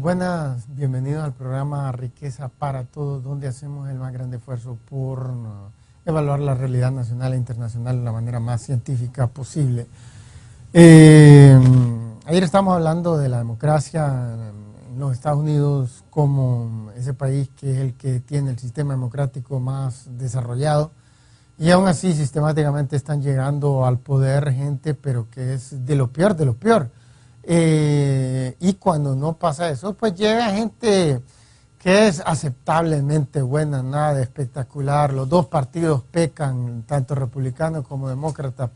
Buenas, bienvenidos al programa Riqueza para Todos, donde hacemos el más grande esfuerzo por evaluar la realidad nacional e internacional de la manera más científica posible. Ayer estábamos hablando de la democracia en los Estados Unidos como ese país que es el que tiene el sistema democrático más desarrollado, y aún así sistemáticamente están llegando al poder gente, pero que es de lo peor de lo peor. Y cuando no pasa eso, pues llega gente que es aceptablemente buena, nada de espectacular. Los dos partidos pecan, tanto republicanos como demócratas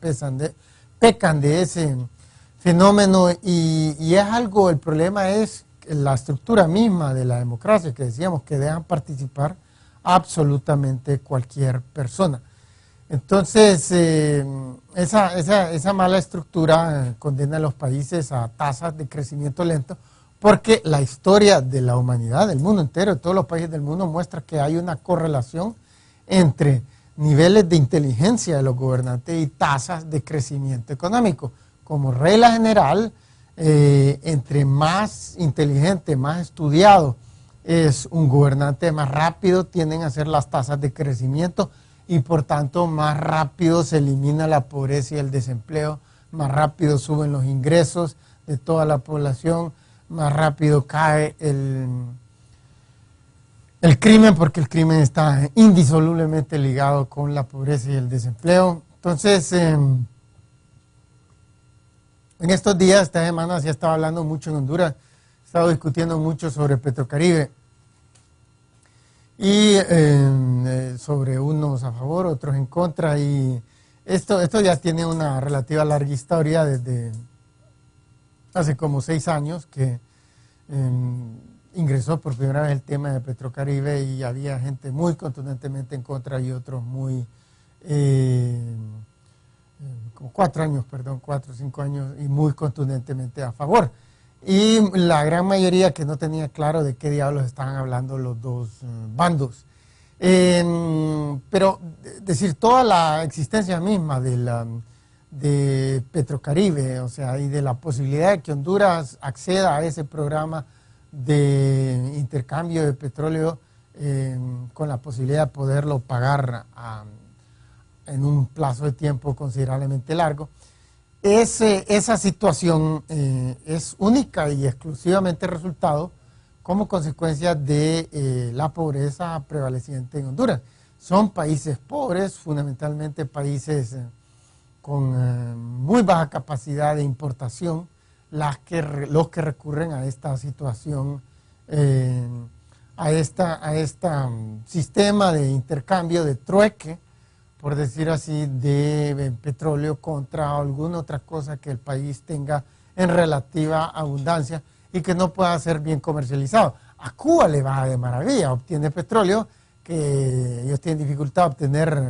pecan de ese fenómeno, y es algo, el problema es la estructura misma de la democracia, que decíamos que dejan participar absolutamente cualquier persona. Entonces, esa mala estructura condena a los países a tasas de crecimiento lento, porque la historia de la humanidad, del mundo entero, de todos los países del mundo, muestra que hay una correlación entre niveles de inteligencia de los gobernantes y tasas de crecimiento económico. Como regla general, entre más inteligente, más estudiado es un gobernante, más rápido tienden a ser las tasas de crecimiento, y por tanto más rápido se elimina la pobreza y el desempleo, más rápido suben los ingresos de toda la población, más rápido cae el crimen, porque el crimen está indisolublemente ligado con la pobreza y el desempleo. Entonces, en estos días, esta semana, se estaba hablando mucho en Honduras, he estado discutiendo mucho sobre Petrocaribe, y sobre unos a favor, otros en contra, y esto ya tiene una relativa larga historia desde hace como 6 años que ingresó por primera vez el tema de Petrocaribe, y había gente muy contundentemente en contra y otros muy, como 4 o 5 años, y muy contundentemente a favor. Y la gran mayoría que no tenía claro de qué diablos estaban hablando los dos bandos. Pero decir, toda la existencia misma de Petrocaribe, o sea, y de la posibilidad de que Honduras acceda a ese programa de intercambio de petróleo, con la posibilidad de poderlo pagar en un plazo de tiempo considerablemente largo. Esa situación es única y exclusivamente resultado como consecuencia de la pobreza prevaleciente en Honduras. Son países pobres, fundamentalmente países con muy baja capacidad de importación, los que recurren a esta situación, a este sistema de intercambio, de trueque, por decir así, de petróleo contra alguna otra cosa que el país tenga en relativa abundancia y que no pueda ser bien comercializado. A Cuba le va de maravilla, obtiene petróleo, que ellos tienen dificultad de obtener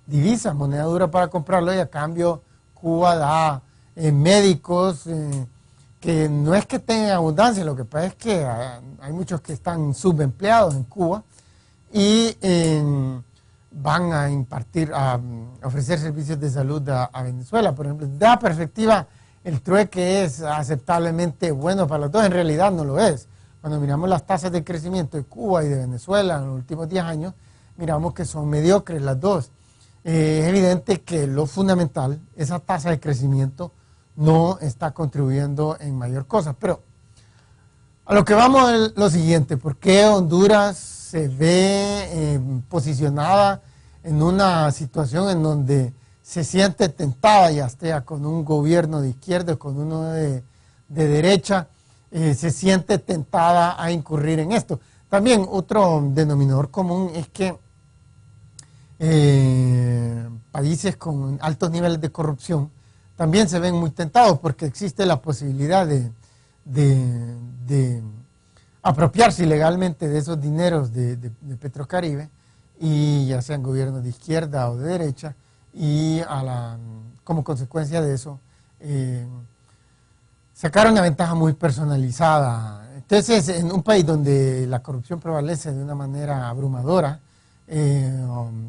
divisas, moneda dura para comprarlo, y a cambio Cuba da médicos que no es que tengan abundancia, lo que pasa es que hay muchos que están subempleados en Cuba, y van a ofrecer servicios de salud a Venezuela, por ejemplo. De la perspectiva, el trueque es aceptablemente bueno para los dos, en realidad no lo es. Cuando miramos las tasas de crecimiento de Cuba y de Venezuela en los últimos 10 años, miramos que son mediocres las dos. Es evidente que lo fundamental, esa tasa de crecimiento, no está contribuyendo en mayor cosa. Pero a lo que vamos es lo siguiente: ¿por qué Honduras se ve posicionada en una situación en donde se siente tentada, ya sea con un gobierno de izquierda o con uno de derecha, se siente tentada a incurrir en esto? También otro denominador común es que países con altos niveles de corrupción también se ven muy tentados, porque existe la posibilidad de apropiarse ilegalmente de esos dineros de Petrocaribe, y ya sean gobiernos de izquierda o de derecha, y como consecuencia de eso sacar una ventaja muy personalizada. Entonces, en un país donde la corrupción prevalece de una manera abrumadora,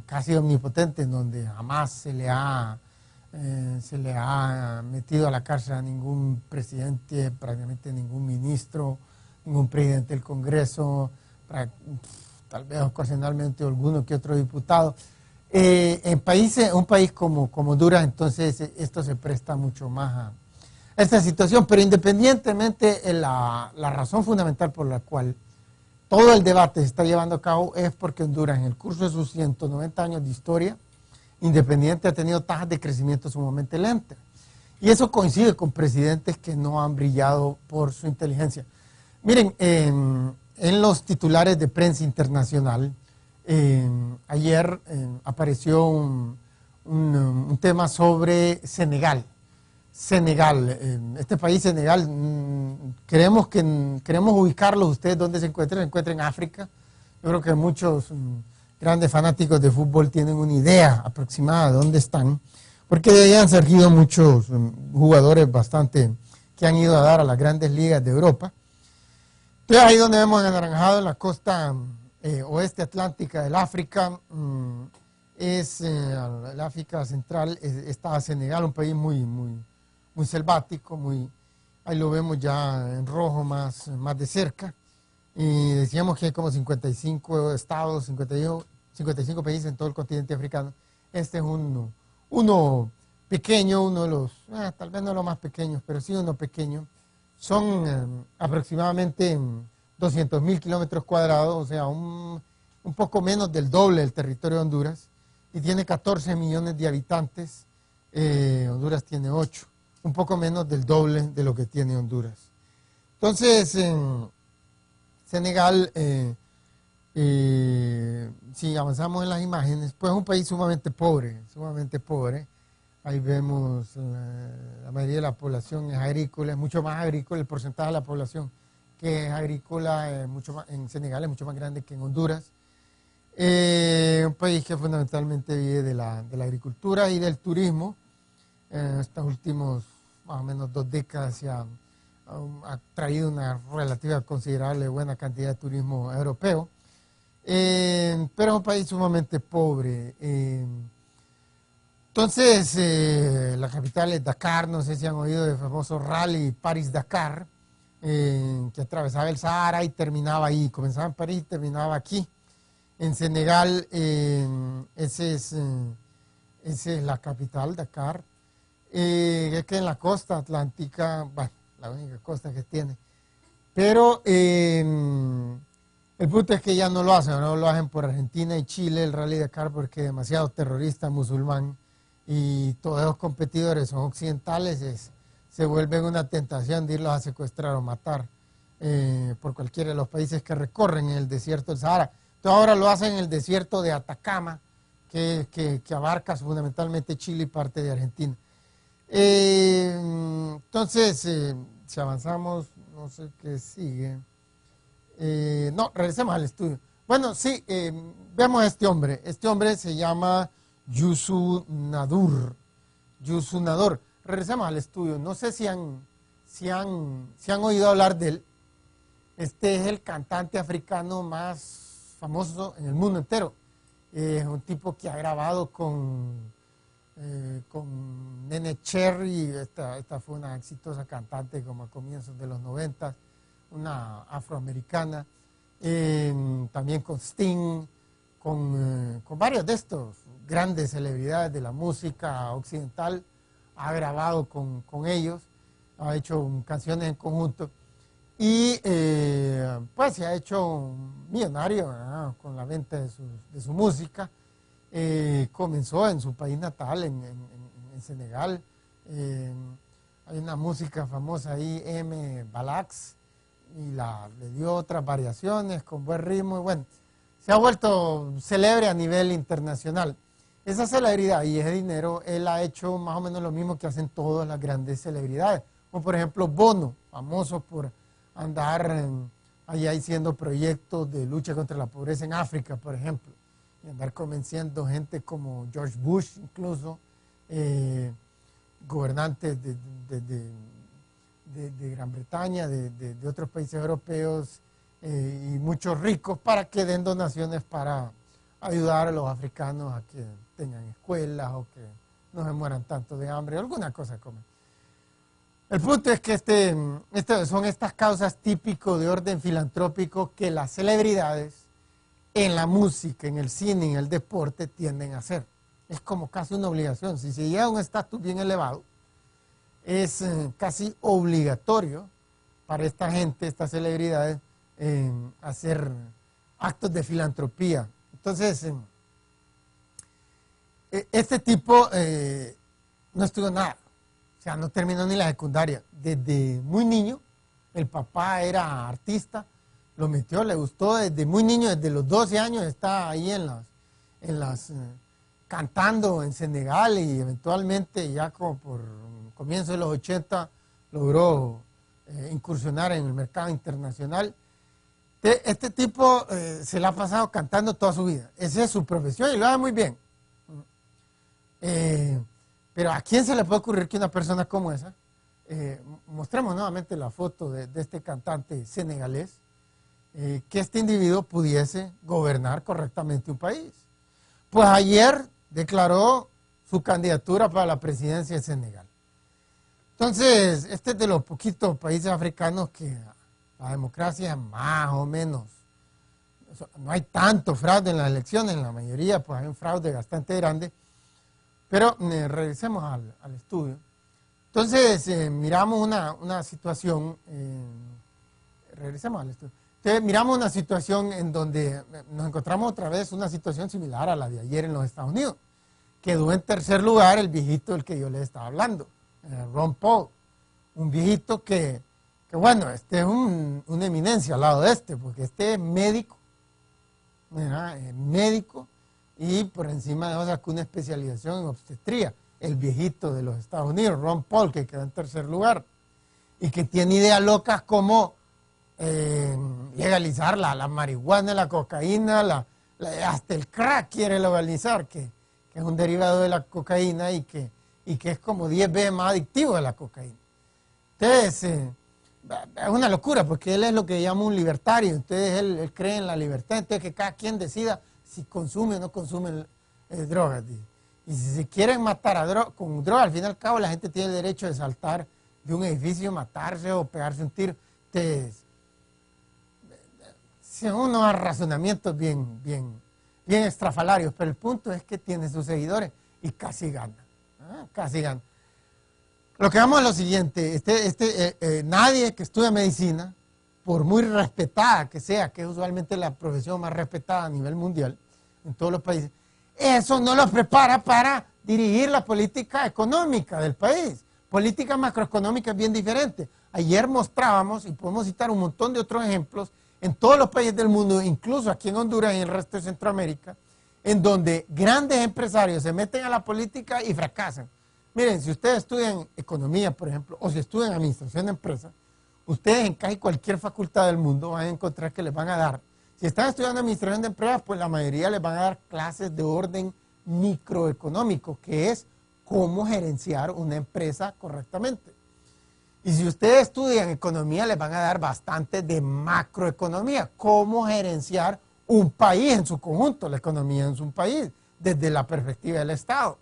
casi omnipotente, en donde jamás se le ha metido a la cárcel a ningún presidente, prácticamente ningún ministro ningún presidente del Congreso, tal vez ocasionalmente alguno que otro diputado. Un país como Honduras, entonces esto se presta mucho más a esta situación, pero independientemente la razón fundamental por la cual todo el debate se está llevando a cabo es porque Honduras, en el curso de sus 190 años de historia independiente, ha tenido tasas de crecimiento sumamente lentas. Y eso coincide con presidentes que no han brillado por su inteligencia. Miren, en los titulares de prensa internacional, ayer apareció un tema sobre Senegal. Este país, Senegal, queremos ubicarlos ustedes donde se encuentran en África. Yo creo que muchos grandes fanáticos de fútbol tienen una idea aproximada de dónde están, porque de ahí han surgido muchos jugadores que han ido a dar a las grandes ligas de Europa. Entonces ahí donde vemos anaranjado en la costa oeste atlántica del África, es el África central, está Senegal, un país muy selvático, ahí lo vemos ya en rojo más de cerca, y decíamos que hay como 55 estados, 55 países en todo el continente africano. Este es uno pequeño, uno de los, tal vez no los más pequeños, pero sí uno pequeño. Son aproximadamente 200.000 kilómetros cuadrados, o sea, un poco menos del doble del territorio de Honduras, y tiene 14 millones de habitantes. Honduras tiene 8, un poco menos del doble de lo que tiene Honduras. Entonces, en Senegal, si avanzamos en las imágenes, pues es un país sumamente pobre. Ahí vemos la mayoría de la población es agrícola, es mucho más agrícola, el porcentaje de la población que es agrícola en Senegal es mucho más grande que en Honduras. Un país que fundamentalmente vive de la agricultura y del turismo. Estos últimos más o menos 2 décadas ha traído una relativa considerable buena cantidad de turismo europeo. Pero es un país sumamente pobre. Entonces, la capital es Dakar. No sé si han oído del famoso rally París-Dakar, que atravesaba el Sahara y terminaba ahí. Comenzaba en París y terminaba aquí. En Senegal, esa es la capital, Dakar. Es que en la costa atlántica, bueno, la única costa que tiene. Pero el punto es que ya no lo hacen por Argentina y Chile, el Rally Dakar, porque es demasiado terrorista musulmán y todos los competidores son occidentales, se vuelven una tentación de irlos a secuestrar o matar por cualquiera de los países que recorren en el desierto del Sahara. Entonces ahora lo hacen en el desierto de Atacama, que abarca fundamentalmente Chile y parte de Argentina. Entonces, si avanzamos, no sé qué sigue. No, regresemos al estudio. Bueno, sí, veamos a este hombre. Este hombre se llama Youssou N'Dour. Regresemos al estudio. No sé si han oído hablar de él. Este es el cantante africano más famoso en el mundo entero. Es un tipo que ha grabado con Nene Cherry. Esta fue una exitosa cantante como a comienzos de los 90, una afroamericana, también con Sting, con varios de estos grandes celebridades de la música occidental, ha grabado con ellos, ha hecho canciones en conjunto y pues se ha hecho millonario, ¿verdad?, con la venta de su música. Comenzó en su país natal, en Senegal. Hay una música famosa ahí, M. Balax, y le dio otras variaciones con buen ritmo, y bueno, se ha vuelto célebre a nivel internacional. Esa celebridad y ese dinero, él ha hecho más o menos lo mismo que hacen todas las grandes celebridades, como por ejemplo Bono, famoso por andar allá haciendo proyectos de lucha contra la pobreza en África, por ejemplo, y andar convenciendo gente como George Bush, incluso gobernantes de Gran Bretaña, de otros países europeos y muchos ricos, para que den donaciones para ayudar a los africanos a que tengan escuelas o que no se mueran tanto de hambre, alguna cosa como. El punto es que son estas causas típicas de orden filantrópico que las celebridades en la música, en el cine, en el deporte tienden a hacer. Es como casi una obligación. Si se llega a un estatus bien elevado, es casi obligatorio para esta gente, estas celebridades, hacer actos de filantropía. Entonces, este tipo no estudió nada, o sea, no terminó ni la secundaria. Desde muy niño, el papá era artista, lo metió, le gustó desde muy niño, desde los 12 años está ahí cantando en Senegal y eventualmente ya como por comienzo de los 80 logró incursionar en el mercado internacional. Este tipo se la ha pasado cantando toda su vida, esa es su profesión y lo hace muy bien. Pero ¿a quién se le puede ocurrir que una persona como esa, mostremos nuevamente la foto de este cantante senegalés, que este individuo pudiese gobernar correctamente un país? Pues ayer declaró su candidatura para la presidencia de Senegal. Entonces, este es de los poquitos países africanos que la democracia más o menos, no hay tanto fraude en las elecciones, en la mayoría pues hay un fraude bastante grande, pero regresemos al estudio. Entonces, miramos una situación, regresemos al estudio. Entonces, miramos una situación en donde nos encontramos otra vez una situación similar a la de ayer en los Estados Unidos. Quedó en tercer lugar el viejito del que yo les estaba hablando, Ron Paul, un viejito que bueno, este es una eminencia al lado de este, porque este es médico, ¿verdad? Médico, y por encima de eso sacó una especialización en obstetría, el viejito de los Estados Unidos, Ron Paul, que quedó en tercer lugar, y que tiene ideas locas como legalizar la marihuana, la cocaína, hasta el crack quiere legalizar, que es un derivado de la cocaína y que es como 10 veces más adictivo de la cocaína. Entonces, es una locura, porque él es lo que llama un libertario, entonces él cree en la libertad, entonces que cada quien decida si consume o no consume drogas. Y si se quieren matar con drogas, al fin y al cabo la gente tiene el derecho de saltar de un edificio, matarse o pegarse un tiro. Entonces, son unos razonamientos bien estrafalarios, pero el punto es que tiene sus seguidores y casi gana. Casi gana. Lo que vamos es lo siguiente, nadie que estudia medicina, por muy respetada que sea, que es usualmente la profesión más respetada a nivel mundial en todos los países, eso no los prepara para dirigir la política económica del país. Política macroeconómica es bien diferente. Ayer mostrábamos, y podemos citar un montón de otros ejemplos, en todos los países del mundo, incluso aquí en Honduras y en el resto de Centroamérica, en donde grandes empresarios se meten a la política y fracasan. Miren, si ustedes estudian economía, por ejemplo, o si estudian administración de empresas, ustedes en casi cualquier facultad del mundo van a encontrar que les van a dar, si están estudiando administración de empresas, pues la mayoría les van a dar clases de orden microeconómico, que es cómo gerenciar una empresa correctamente. Y si ustedes estudian economía, les van a dar bastante de macroeconomía, cómo gerenciar un país en su conjunto, la economía en su país, desde la perspectiva del Estado.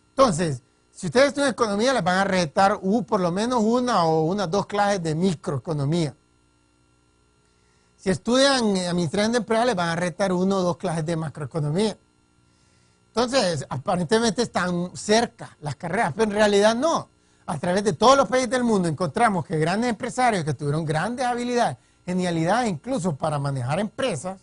Entonces, si ustedes estudian economía, les van a recetar por lo menos una o unas 2 clases de microeconomía. Si estudian administración de empresas, les van a recetar 1 o 2 clases de macroeconomía. Entonces, aparentemente están cerca las carreras, pero en realidad no. A través de todos los países del mundo encontramos que grandes empresarios que tuvieron grandes habilidades, genialidades incluso para manejar empresas,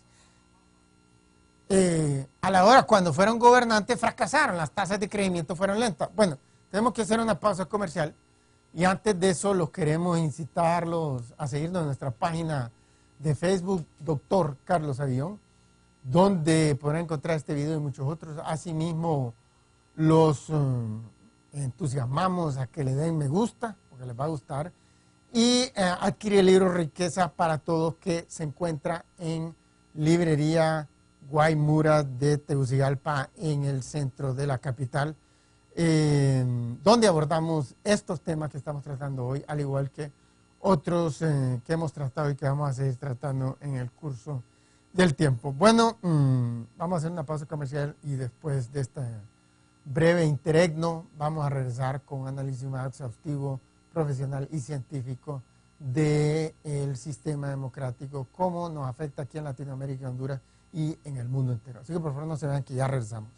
a la hora cuando fueron gobernantes fracasaron, las tasas de crecimiento fueron lentas. Bueno, tenemos que hacer una pausa comercial y antes de eso los queremos incitarlos a seguirnos en nuestra página de Facebook, Dr. Carlos Avión, donde podrán encontrar este video y muchos otros. Asimismo, los entusiasmamos a que le den me gusta, porque les va a gustar, y adquirir el libro Riqueza para Todos, que se encuentra en librería Guaymura de Tegucigalpa, en el centro de la capital, donde abordamos estos temas que estamos tratando hoy, al igual que otros que hemos tratado y que vamos a seguir tratando en el curso del tiempo. Bueno, vamos a hacer una pausa comercial y después de este breve interregno vamos a regresar con un análisis más exhaustivo, profesional y científico del sistema democrático, cómo nos afecta aquí en Latinoamérica y Honduras y en el mundo entero. Así que por favor no se vean que ya regresamos.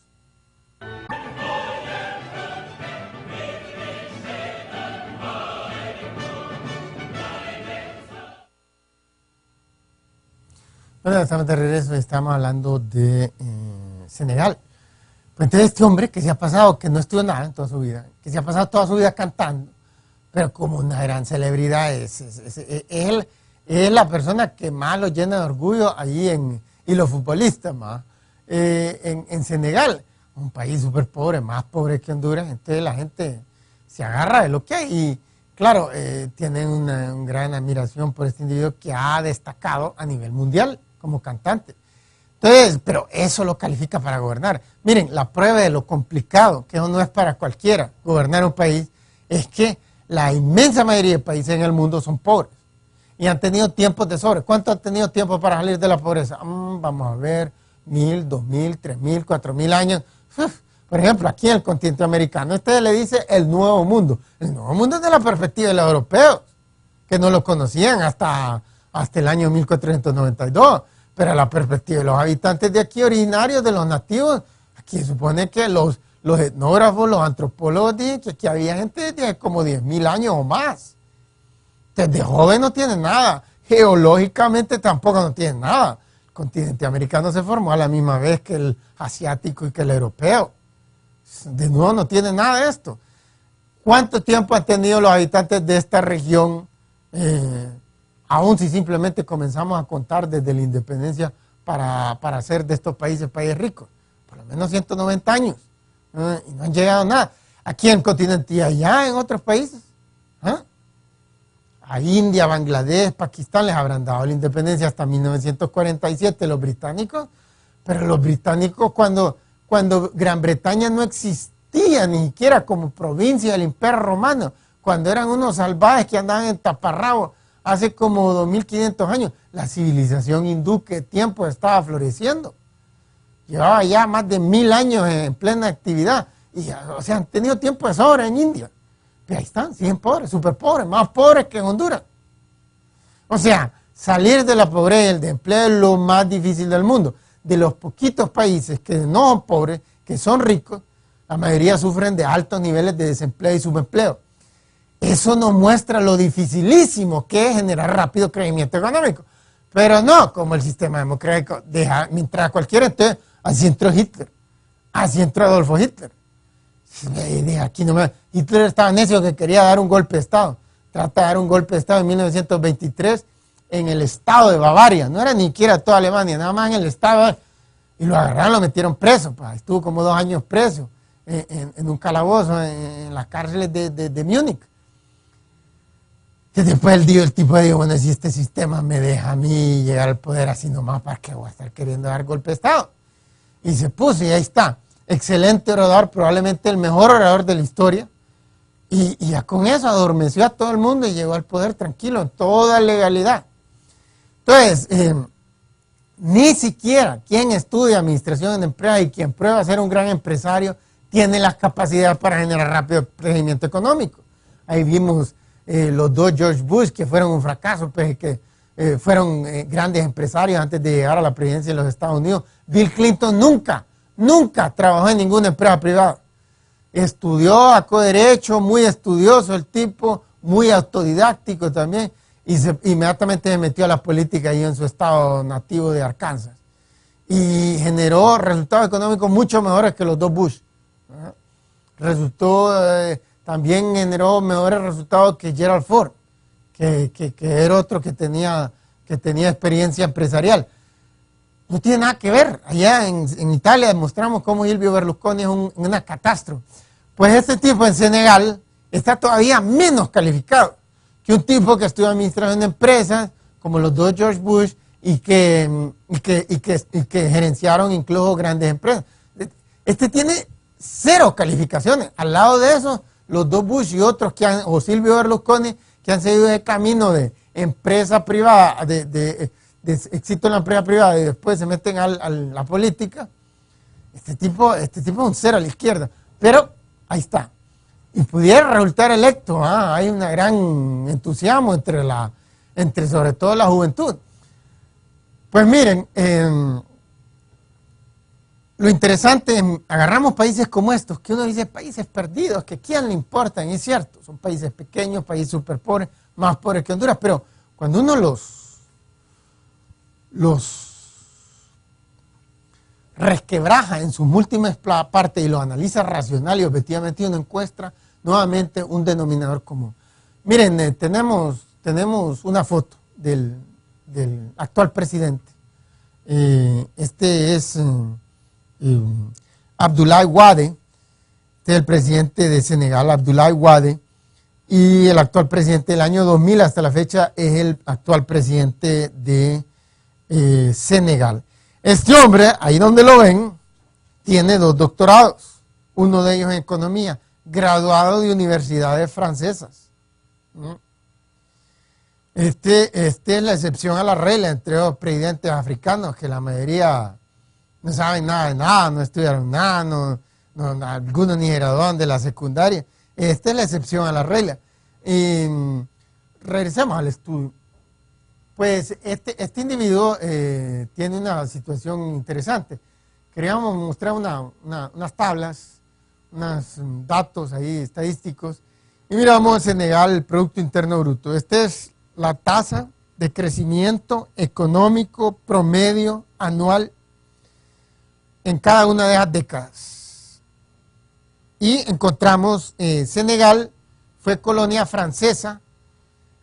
Bueno, estamos de regreso y estamos hablando de Senegal. Pues entonces este hombre que se ha pasado, que no estudió nada en toda su vida, que se ha pasado toda su vida cantando, pero como una gran celebridad, él es la persona que más lo llena de orgullo allí y los futbolistas más, en Senegal, un país súper pobre, más pobre que Honduras, entonces la gente se agarra de lo que hay y claro, tienen una gran admiración por este individuo que ha destacado a nivel mundial como cantante. Entonces, pero eso lo califica para gobernar. Miren, la prueba de lo complicado, que eso no es para cualquiera, gobernar un país, es que la inmensa mayoría de países en el mundo son pobres y han tenido tiempos de sobre. ¿Cuánto han tenido tiempo para salir de la pobreza? Vamos a ver, 1000, 2000, 3000, 4000 años. Por ejemplo, aquí en el continente americano, este le dice el nuevo mundo. El nuevo mundo es de la perspectiva de los europeos, que no lo conocían hasta el año 1492. Pero la perspectiva de los habitantes de aquí, originarios de los nativos, aquí se supone que los etnógrafos, los antropólogos dicen que aquí había gente de como 10.000 años o más. Desde joven no tiene nada, geológicamente tampoco no tiene nada. El continente americano se formó a la misma vez que el asiático y que el europeo. De nuevo no tiene nada de esto. ¿Cuánto tiempo han tenido los habitantes de esta región? Aún si simplemente comenzamos a contar desde la independencia para hacer de estos países ricos. Por lo menos 190 años. Y no han llegado a nada. Aquí en el continente y allá en otros países. A India, Bangladesh, Pakistán les habrán dado la independencia hasta 1947 los británicos. Pero los británicos cuando Gran Bretaña no existía ni siquiera como provincia del Imperio Romano, cuando eran unos salvajes que andaban en taparrabos, hace como 2500 años, la civilización hindú, ¿qué tiempo estaba floreciendo? Llevaba ya más de 1000 años en plena actividad. Y, o sea, han tenido tiempo de sobra en India. Pero ahí están, siguen pobres, súper pobres, más pobres que en Honduras. O sea, salir de la pobreza y el desempleo es lo más difícil del mundo. De los poquitos países que no son pobres, que son ricos, la mayoría sufren de altos niveles de desempleo y subempleo. Eso nos muestra lo dificilísimo que es generar rápido crecimiento económico. Pero no, como el sistema democrático deja, mientras cualquiera, entonces, así entró Hitler, así entró Adolfo Hitler. Aquí no Hitler estaba necio que quería dar un golpe de Estado. Trata de dar un golpe de Estado en 1923 en el estado de Bavaria. No era ni siquiera toda Alemania, nada más en el estado. Y lo agarraron, lo metieron preso. Estuvo como 2 años preso en un calabozo en las cárceles de Múnich. Que después el tipo dijo, bueno, si este sistema me deja a mí llegar al poder así nomás, ¿para qué voy a estar queriendo dar golpe de Estado? Y se puso y ahí está. Excelente orador, probablemente el mejor orador de la historia. Y ya con eso adormeció a todo el mundo y llegó al poder tranquilo, en toda legalidad. Entonces, ni siquiera quien estudia administración de empresas y quien prueba ser un gran empresario tiene las capacidades para generar rápido crecimiento económico. Ahí vimos los dos George Bush, que fueron un fracaso, pues, que fueron grandes empresarios antes de llegar a la presidencia de los Estados Unidos. Bill Clinton nunca trabajó en ninguna empresa privada. Estudió, sacó derecho, muy estudioso el tipo, muy autodidáctico también, y inmediatamente se metió a la política ahí en su estado nativo de Arkansas. Y generó resultados económicos mucho mejores que los dos Bush. También generó mejores resultados que Gerald Ford, que era otro que tenía experiencia empresarial. No tiene nada que ver. Allá en Italia demostramos cómo Silvio Berlusconi es una catástrofe. Pues este tipo en Senegal está todavía menos calificado que un tipo que estudió administración de empresas, como los dos George Bush, y que gerenciaron incluso grandes empresas. Este tiene 0 calificaciones. Al lado de eso, los dos Bush y otros o Silvio Berlusconi, que han seguido el camino de empresa privada, de éxito en la empresa privada y después se meten a la política. Este tipo es un 0 a la izquierda. Pero ahí está. y pudiera resultar electo. Hay un gran entusiasmo entre sobre todo la juventud. Pues miren, lo interesante, agarramos países como estos, que uno dice países perdidos, que quién le importan, y es cierto, son países pequeños, países súper pobres, más pobres que Honduras, pero cuando uno los resquebraja en sus múltiples partes y los analiza racional y objetivamente, uno encuentra nuevamente un denominador común. Miren, tenemos una foto del actual presidente. Este es Abdoulaye Wade, este es el presidente de Senegal, Abdoulaye Wade, y el actual presidente del año 2000 hasta la fecha es el actual presidente de Senegal. Este hombre, ahí donde lo ven, tiene 2 doctorados, uno de ellos en economía, graduado de universidades francesas. Este es la excepción a la regla entre los presidentes africanos, que la mayoría no saben nada de nada, no estudiaron nada, algunos ni graduaron de la secundaria. Esta es la excepción a la regla. Regresemos al estudio. Pues este individuo tiene una situación interesante. Queríamos mostrar unas tablas, unos datos ahí estadísticos. Y miramos en Senegal el Producto Interno Bruto. Esta es la tasa de crecimiento económico promedio anual en cada una de esas décadas. Y encontramos Senegal fue colonia francesa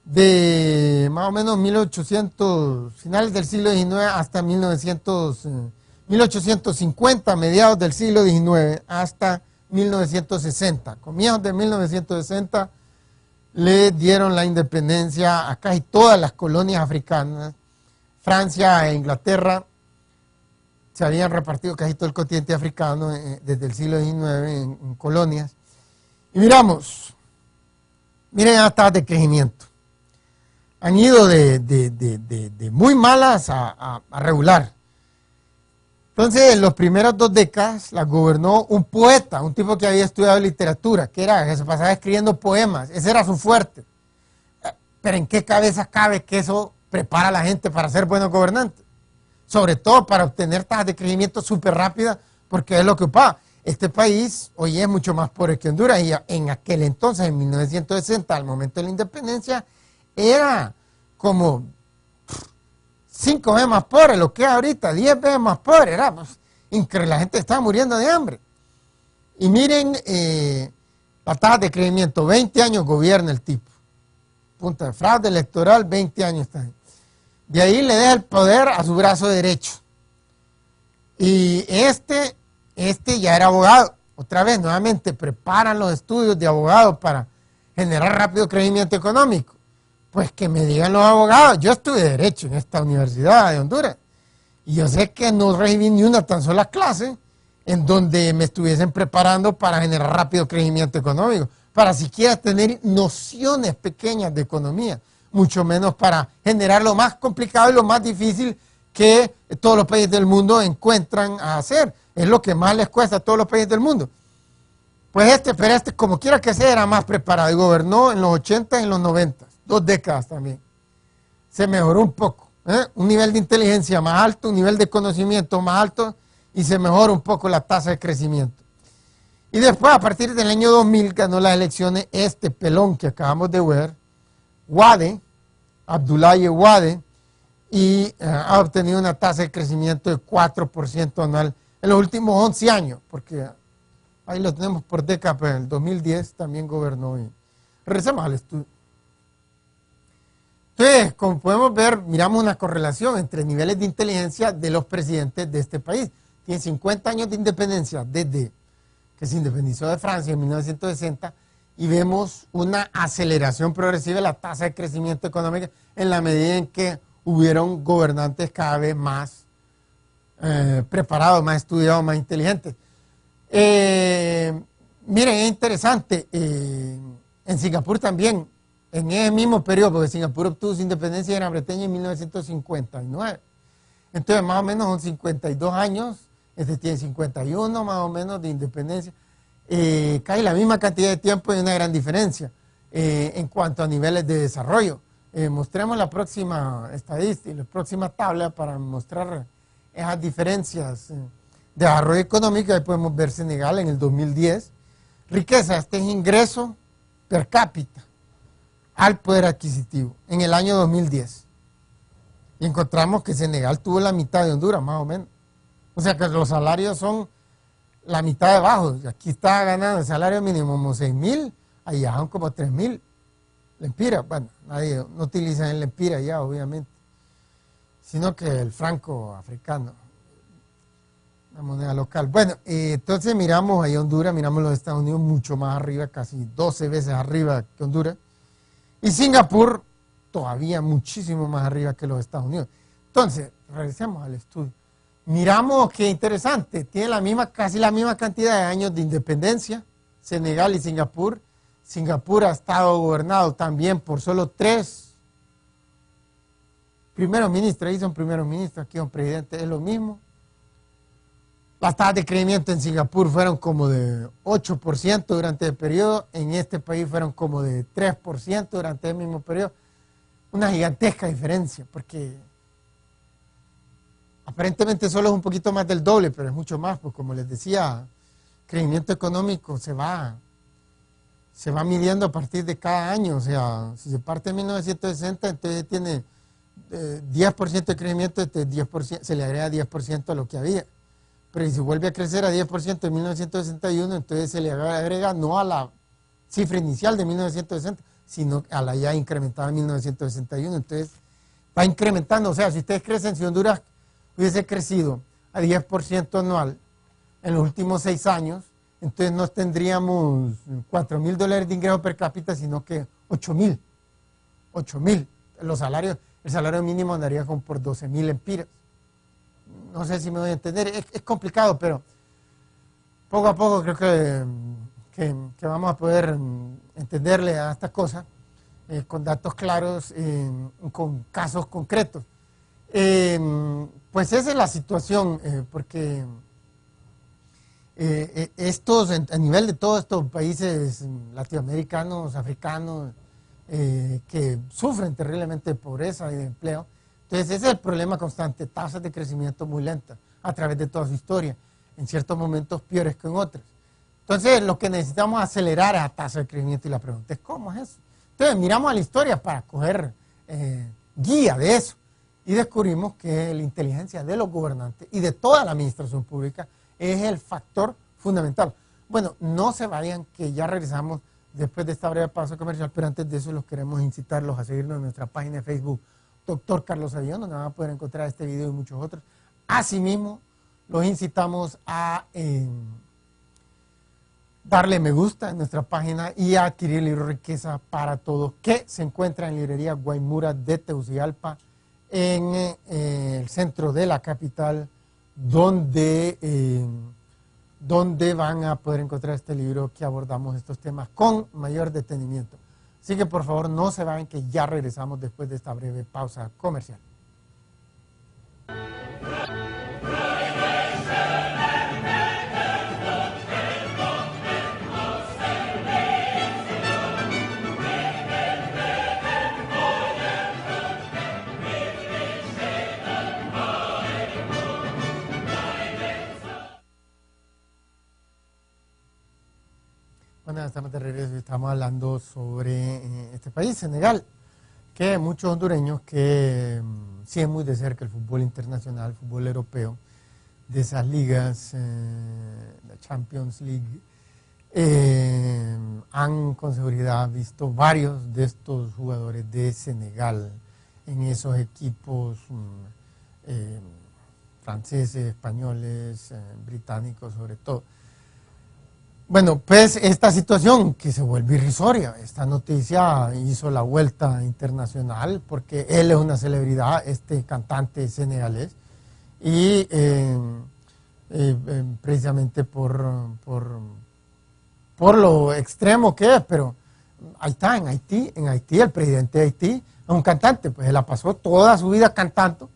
de más o menos 1800, finales del siglo XIX hasta 1850, mediados del siglo XIX hasta 1960. Comienzos de 1960 le dieron la independencia a casi todas las colonias africanas. Francia e Inglaterra se habían repartido casi todo el continente africano desde el siglo XIX en colonias. Y miren las tasas de crecimiento. Han ido de muy malas a regular. Entonces, en las primeras 2 décadas las gobernó un poeta, un tipo que había estudiado literatura, que se pasaba escribiendo poemas, ese era su fuerte. Pero ¿en qué cabeza cabe que eso prepara a la gente para ser buenos gobernantes? Sobre todo para obtener tasas de crecimiento súper rápidas, porque es lo que ocupaba. Este país hoy es mucho más pobre que Honduras, y en aquel entonces, en 1960, al momento de la independencia, era como 5 veces más pobre, lo que es ahorita, 10 veces más pobre, era pues, increíble, la gente estaba muriendo de hambre. Y miren la tasa de crecimiento, 20 años gobierna el tipo, punta de fraude electoral, 20 años está ahí. De ahí le deja el poder a su brazo derecho. Y este ya era abogado, otra vez, nuevamente, preparan los estudios de abogado para generar rápido crecimiento económico. Pues que me digan los abogados, yo estudié Derecho en esta universidad de Honduras y yo sé que no recibí ni una tan sola clase en donde me estuviesen preparando para generar rápido crecimiento económico, para siquiera tener nociones pequeñas de economía, mucho menos para generar lo más complicado y lo más difícil que todos los países del mundo encuentran a hacer. Es lo que más les cuesta a todos los países del mundo. Pues pero como quiera que sea, era más preparado y gobernó en los 80 y en los 90. 2 décadas también. Se mejoró un poco. Un nivel de inteligencia más alto, un nivel de conocimiento más alto y se mejora un poco la tasa de crecimiento. Y después, a partir del año 2000, ganó las elecciones este pelón que acabamos de ver, Wade, Abdoulaye Wade, y ha obtenido una tasa de crecimiento de 4% anual en los últimos 11 años, porque ahí lo tenemos por década, pero en el 2010 también gobernó. Regresemos al estudio. Entonces, como podemos ver, miramos una correlación entre niveles de inteligencia de los presidentes de este país. Tiene 50 años de independencia desde que se independizó de Francia en 1960 y vemos una aceleración progresiva de la tasa de crecimiento económico en la medida en que hubieron gobernantes cada vez más preparados, más estudiados, más inteligentes. Miren, es interesante, en Singapur también, en ese mismo periodo, porque Singapur obtuvo su independencia de Gran Bretaña en 1959. Entonces, más o menos son 52 años, este tiene 51 más o menos de independencia. cae la misma cantidad de tiempo y una gran diferencia en cuanto a niveles de desarrollo. Mostremos la próxima estadística, la próxima tabla para mostrar esas diferencias de desarrollo económico. Ahí podemos ver Senegal en el 2010. Riqueza, este es ingreso per cápita al poder adquisitivo en el año 2010. Y encontramos que Senegal tuvo la mitad de Honduras, más o menos. O sea que los salarios son la mitad de bajos. Aquí está ganando el salario mínimo como 6,000, allá son como 3,000 lempiras. Bueno, nadie no utiliza el lempira ya, obviamente, sino que el franco africano, la moneda local. Bueno, entonces miramos ahí Honduras, miramos los Estados Unidos mucho más arriba, casi 12 veces arriba que Honduras. Y Singapur todavía muchísimo más arriba que los Estados Unidos. Entonces, regresemos al estudio. Miramos qué interesante, tiene casi la misma cantidad de años de independencia, Senegal y Singapur. Singapur ha estado gobernado también por solo 3 primeros ministros, ahí son primeros ministros, aquí son presidentes, es lo mismo. Las tasas de crecimiento en Singapur fueron como de 8% durante el periodo, en este país fueron como de 3% durante el mismo periodo. Una gigantesca diferencia, porque aparentemente solo es un poquito más del doble, pero es mucho más, pues como les decía, crecimiento económico se va midiendo a partir de cada año. O sea, si se parte en 1960, entonces tiene 10% de crecimiento, entonces 10%, se le agrega 10% a lo que había. Pero si se vuelve a crecer a 10% en 1961, entonces se le agrega no a la cifra inicial de 1960, sino a la ya incrementada en 1961. Entonces va incrementando. O sea, si ustedes crecen, si Honduras hubiese crecido a 10% anual en los últimos 6 años, entonces no tendríamos $4,000 de ingreso per cápita, sino que 8,000. El salario mínimo andaría como por 12,000 lempiras. No sé si me voy a entender, es complicado, pero poco a poco creo que vamos a poder entenderle a esta cosa con datos claros, con casos concretos. Pues esa es la situación, porque a nivel de todos estos países latinoamericanos, africanos, que sufren terriblemente de pobreza y de empleo, entonces ese es el problema constante, tasas de crecimiento muy lentas a través de toda su historia, en ciertos momentos peores que en otros. Entonces lo que necesitamos es acelerar a tasa de crecimiento, y la pregunta es ¿cómo es eso? Entonces miramos a la historia para coger guía de eso, y descubrimos que la inteligencia de los gobernantes y de toda la administración pública es el factor fundamental. Bueno, no se vayan, que ya regresamos después de esta breve pausa comercial, pero antes de eso los queremos incitarlos a seguirnos en nuestra página de Facebook, Dr. Carlos Avillón, donde van a poder encontrar este video y muchos otros. Asimismo, los incitamos a darle me gusta en nuestra página y a adquirir el libro Riqueza para Todos, que se encuentra en librería Guaymura de Tegucigalpa, en el centro de la capital, donde van a poder encontrar este libro que abordamos estos temas con mayor detenimiento. Así que por favor no se vayan, que ya regresamos después de esta breve pausa comercial. Bueno, estamos de regreso y estamos hablando sobre este país, Senegal, que muchos hondureños que siguen muy de cerca el fútbol internacional, el fútbol europeo, de esas ligas, la Champions League, han con seguridad visto varios de estos jugadores de Senegal en esos equipos franceses, españoles, británicos sobre todo. Bueno, pues esta situación que se vuelve irrisoria, esta noticia hizo la vuelta internacional porque él es una celebridad, este cantante senegalés, y precisamente por lo extremo que es, pero ahí está, en Haití, el presidente de Haití es un cantante, pues él la pasó toda su vida cantando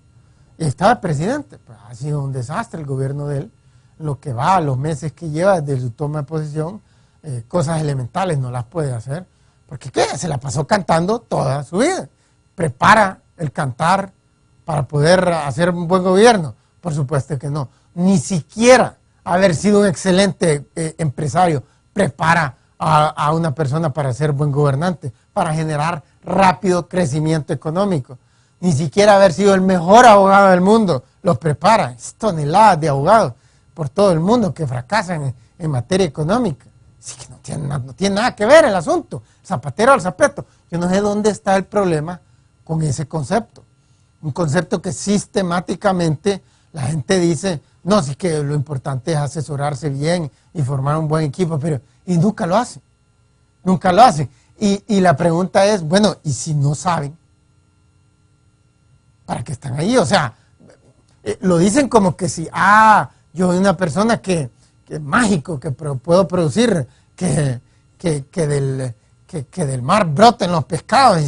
y estaba el presidente, pues ha sido un desastre el gobierno de él. lo que va, los meses que lleva desde su toma de posesión, cosas elementales no las puede hacer, porque ¿qué? Se la pasó cantando toda su vida. ¿Prepara el cantar para poder hacer un buen gobierno? Por supuesto que no. Ni siquiera haber sido un excelente empresario prepara a una persona para ser buen gobernante, para generar rápido crecimiento económico. Ni siquiera haber sido el mejor abogado del mundo los prepara. Es toneladas de abogados por todo el mundo que fracasan en materia económica. Así que no tiene nada que ver el asunto. Zapatero al zapato. Yo no sé dónde está el problema con ese concepto. Un concepto que sistemáticamente la gente dice, no, sí que lo importante es asesorarse bien y formar un buen equipo, pero y nunca lo hacen. Nunca lo hacen. Y la pregunta es, bueno, ¿y si no saben? ¿Para qué están ahí? O sea, lo dicen como que si, yo soy una persona que es mágico, que puedo producir, que del mar broten los pescados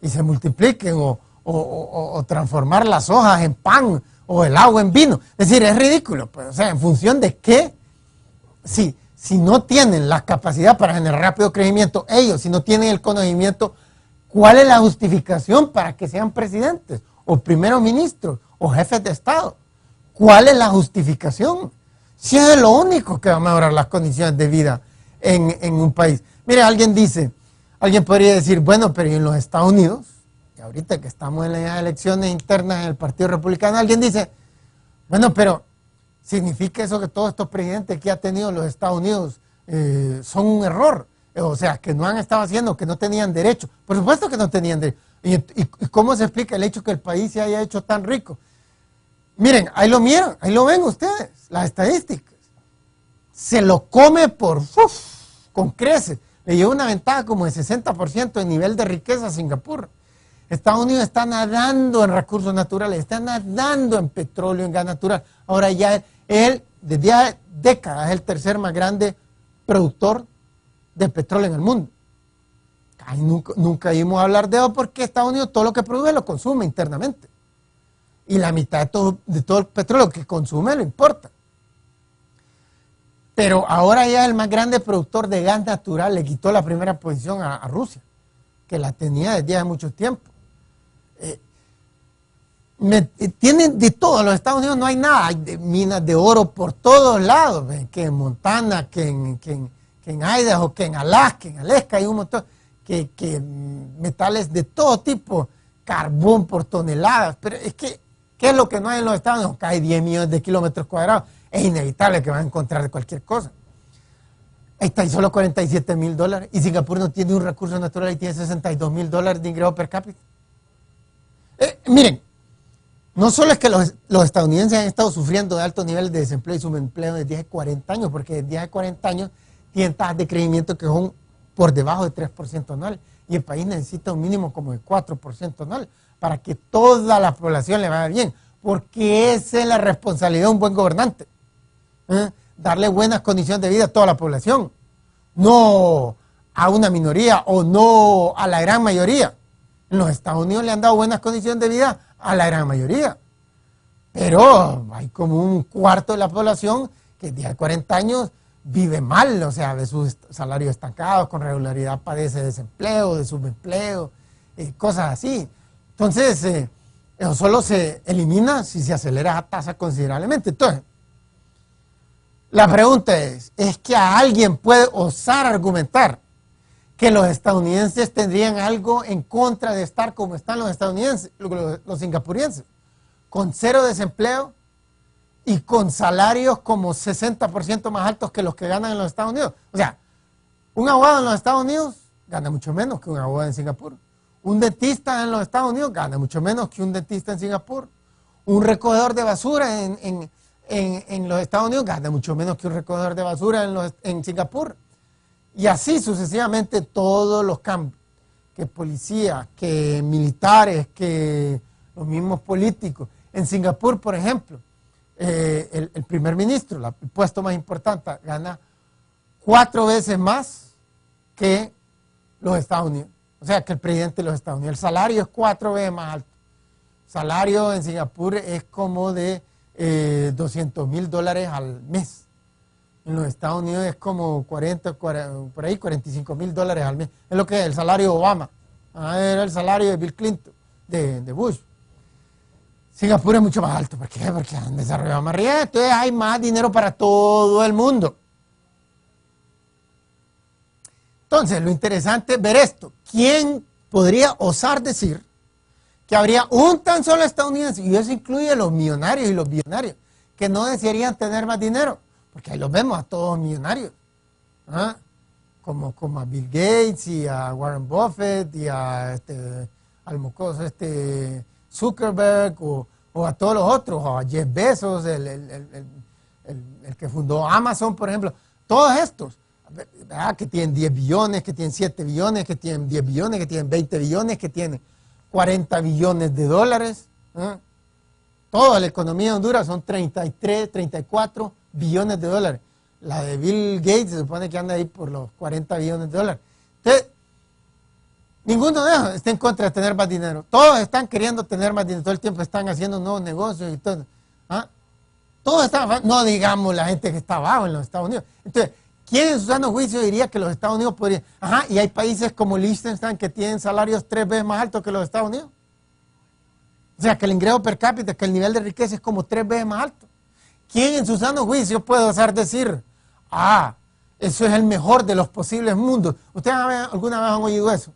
y se multipliquen, o transformar las hojas en pan, o el agua en vino. Es decir, es ridículo. Pues, o sea, ¿en función de qué? Si no tienen la capacidad para generar rápido crecimiento, ellos, si no tienen el conocimiento, ¿cuál es la justificación para que sean presidentes, o primeros ministros, o jefes de Estado? ¿Cuál es la justificación? Si es lo único que va a mejorar las condiciones de vida en un país. Mire, alguien podría decir, bueno, pero en los Estados Unidos, y ahorita que estamos en las elecciones internas en el Partido Republicano, alguien dice, bueno, pero ¿significa eso que todos estos presidentes que ha tenido los Estados Unidos son un error? O sea, que no han estado haciendo, que no tenían derecho. Por supuesto que no tenían derecho. ¿Y cómo se explica el hecho que el país se haya hecho tan rico? Miren, ahí lo miran, ahí lo ven ustedes, las estadísticas. Se lo come con creces. Le lleva una ventaja como de 60% en nivel de riqueza a Singapur. Estados Unidos está nadando en recursos naturales, está nadando en petróleo, en gas natural. Ahora ya él, desde hace décadas, es el tercer más grande productor de petróleo en el mundo. Ay, nunca íbamos a hablar de eso porque Estados Unidos todo lo que produce lo consume internamente. Y la mitad de todo el petróleo que consume lo importa. Pero ahora ya el más grande productor de gas natural le quitó la primera posición a Rusia, que la tenía desde hace mucho tiempo. Tienen de todo, en los Estados Unidos no hay nada, hay minas de oro por todos lados, que en Montana, que en Idaho, que en Alaska hay un montón, que metales de todo tipo, carbón por toneladas, pero es que, ¿qué es lo que no hay en los Estados Unidos? Que hay 10 millones de kilómetros cuadrados, es inevitable que van a encontrar de cualquier cosa. Ahí está, y solo $47,000, y Singapur no tiene un recurso natural y tiene $62,000 de ingreso per cápita. Miren, no solo es que los estadounidenses han estado sufriendo de altos niveles de desempleo y subempleo desde hace 40 años, porque desde hace 40 años tienen tasas de crecimiento que son por debajo de 3% anual, y el país necesita un mínimo como de 4% anual para que toda la población le vaya bien, porque esa es la responsabilidad de un buen gobernante, darle buenas condiciones de vida a toda la población, no a una minoría o no a la gran mayoría. En los Estados Unidos le han dado buenas condiciones de vida a la gran mayoría, pero hay como un cuarto de la población que desde hace 40 años vive mal, o sea, de sus salarios estancados, con regularidad padece de desempleo, de subempleo, cosas así. Entonces, eso solo se elimina si se acelera la tasa considerablemente. Entonces, la pregunta es que alguien puede osar argumentar que los estadounidenses tendrían algo en contra de estar como están los estadounidenses, los singapurienses, con cero desempleo y con salarios como 60% más altos que los que ganan en los Estados Unidos. O sea, un abogado en los Estados Unidos gana mucho menos que un abogado en Singapur. Un dentista en los Estados Unidos gana mucho menos que un dentista en Singapur. Un recogedor de basura en los Estados Unidos gana mucho menos que un recogedor de basura en Singapur. Y así sucesivamente todos los cambios, que policía, que militares, que los mismos políticos. En Singapur, por ejemplo, el primer ministro, el puesto más importante, gana 4 veces más que los Estados Unidos. O sea, que el presidente de los Estados Unidos. El salario es 4 veces más alto. El salario en Singapur es como de $200,000 al mes. En los Estados Unidos es como 40 por ahí, $45,000 al mes. Es lo que es el salario de Obama. Era el salario de Bill Clinton, de Bush. Singapur es mucho más alto. ¿Por qué? Porque han desarrollado más riqueza. Entonces hay más dinero para todo el mundo. Entonces, lo interesante es ver esto. ¿Quién podría osar decir que habría un tan solo estadounidense, y eso incluye a los millonarios y los billonarios, que no desearían tener más dinero? Porque ahí los vemos a todos millonarios, ¿ah? como a Bill Gates y a Warren Buffett y a al mocoso Zuckerberg o a todos los otros, o a Jeff Bezos, el que fundó Amazon, por ejemplo. Todos estos, ¿verdad? Que tienen 10 billones, que tienen 7 billones, que tienen 10 billones, que tienen 20 billones, que tienen 40 billones de dólares. ¿Ah? Toda la economía de Honduras son 33, 34 billones de dólares. La de Bill Gates se supone que anda ahí por los 40 billones de dólares. Entonces, ninguno de ellos está en contra de tener más dinero. Todos están queriendo tener más dinero. Todo el tiempo están haciendo nuevos negocios y todo. ¿Ah? Todos están, no digamos la gente que está abajo en los Estados Unidos. Entonces, ¿quién en su sano juicio diría que los Estados Unidos podrían? Ajá, y hay países como Liechtenstein que tienen salarios 3 veces más altos que los Estados Unidos. O sea, que el ingreso per cápita, que el nivel de riqueza es como 3 veces más alto. ¿Quién en su sano juicio puede osar decir, eso es el mejor de los posibles mundos? ¿Ustedes alguna vez han oído eso?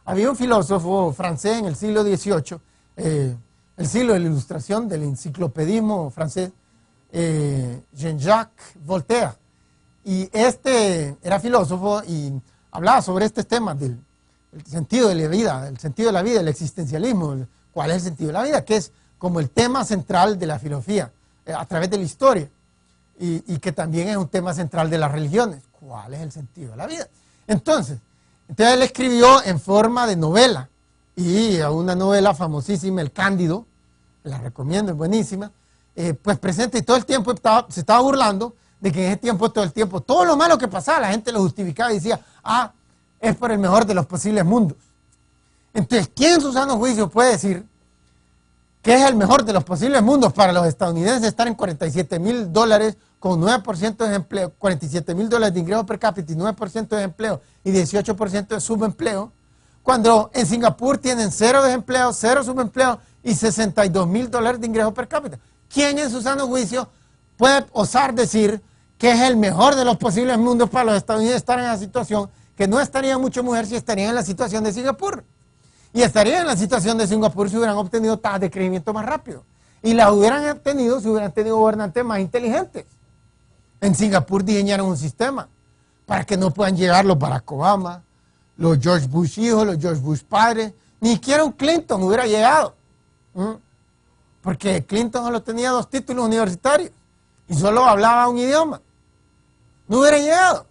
Había un filósofo francés en el siglo XVIII, el siglo de la ilustración, del enciclopedismo francés, Jean-Jacques Voltaire. Y era filósofo y hablaba sobre este tema del sentido de la vida, el sentido de la vida, el existencialismo, cuál es el sentido de la vida, que es como el tema central de la filosofía a través de la historia y que también es un tema central de las religiones. ¿Cuál es el sentido de la vida? Entonces él escribió en forma de novela y a una novela famosísima, El Cándido, la recomiendo, es buenísima, pues presenta y todo el tiempo se estaba burlando de que en ese tiempo, todo el tiempo, todo lo malo que pasaba, la gente lo justificaba y decía, es por el mejor de los posibles mundos. Entonces, ¿quién en su sano juicio puede decir que es el mejor de los posibles mundos para los estadounidenses estar en $47,000 con 9% de empleo, $47,000 de ingreso per cápita y 9% de empleo y 18% de subempleo, cuando en Singapur tienen 0 desempleo, 0 subempleo y $62,000 de ingreso per cápita? ¿Quién en su sano juicio puede osar decir que es el mejor de los posibles mundos para los estadounidenses estar en la situación, que no estarían muchas mujeres si estarían en la situación de Singapur? Y estarían en la situación de Singapur si hubieran obtenido tasas de crecimiento más rápido. Y las hubieran obtenido si hubieran tenido gobernantes más inteligentes. En Singapur diseñaron un sistema para que no puedan llegar los Barack Obama, los George Bush hijos, los George Bush padres, ni siquiera un Clinton hubiera llegado. Porque Clinton solo tenía 2 títulos universitarios y solo hablaba un idioma. No hubiera llegado.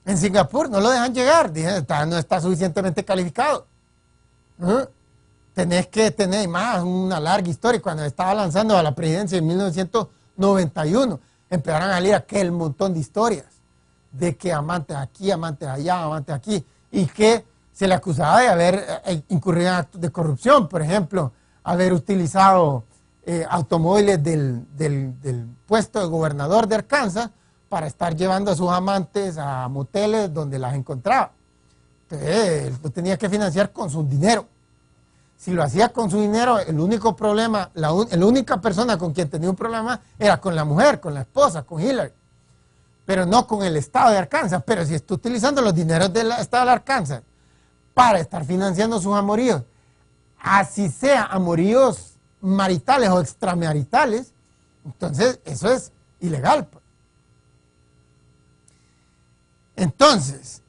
En Singapur no lo dejan llegar, dicen, no está suficientemente calificado. Tenés que tener más una larga historia. Cuando estaba lanzando a la presidencia en 1991, empezaron a salir aquel montón de historias de que amantes aquí, amantes allá, amantes aquí, y que se le acusaba de haber incurrido en actos de corrupción, por ejemplo, haber utilizado automóviles del puesto de gobernador de Arkansas para estar llevando a sus amantes a moteles donde las encontraba. Entonces, él lo tenía que financiar con su dinero. Si lo hacía con su dinero, el único problema, la única persona con quien tenía un problema era con la mujer, con la esposa, con Hillary. Pero no con el estado de Arkansas. Pero si está utilizando los dineros del estado de Arkansas para estar financiando sus amoríos, así sea amoríos maritales o extramaritales, entonces eso es ilegal. Entonces,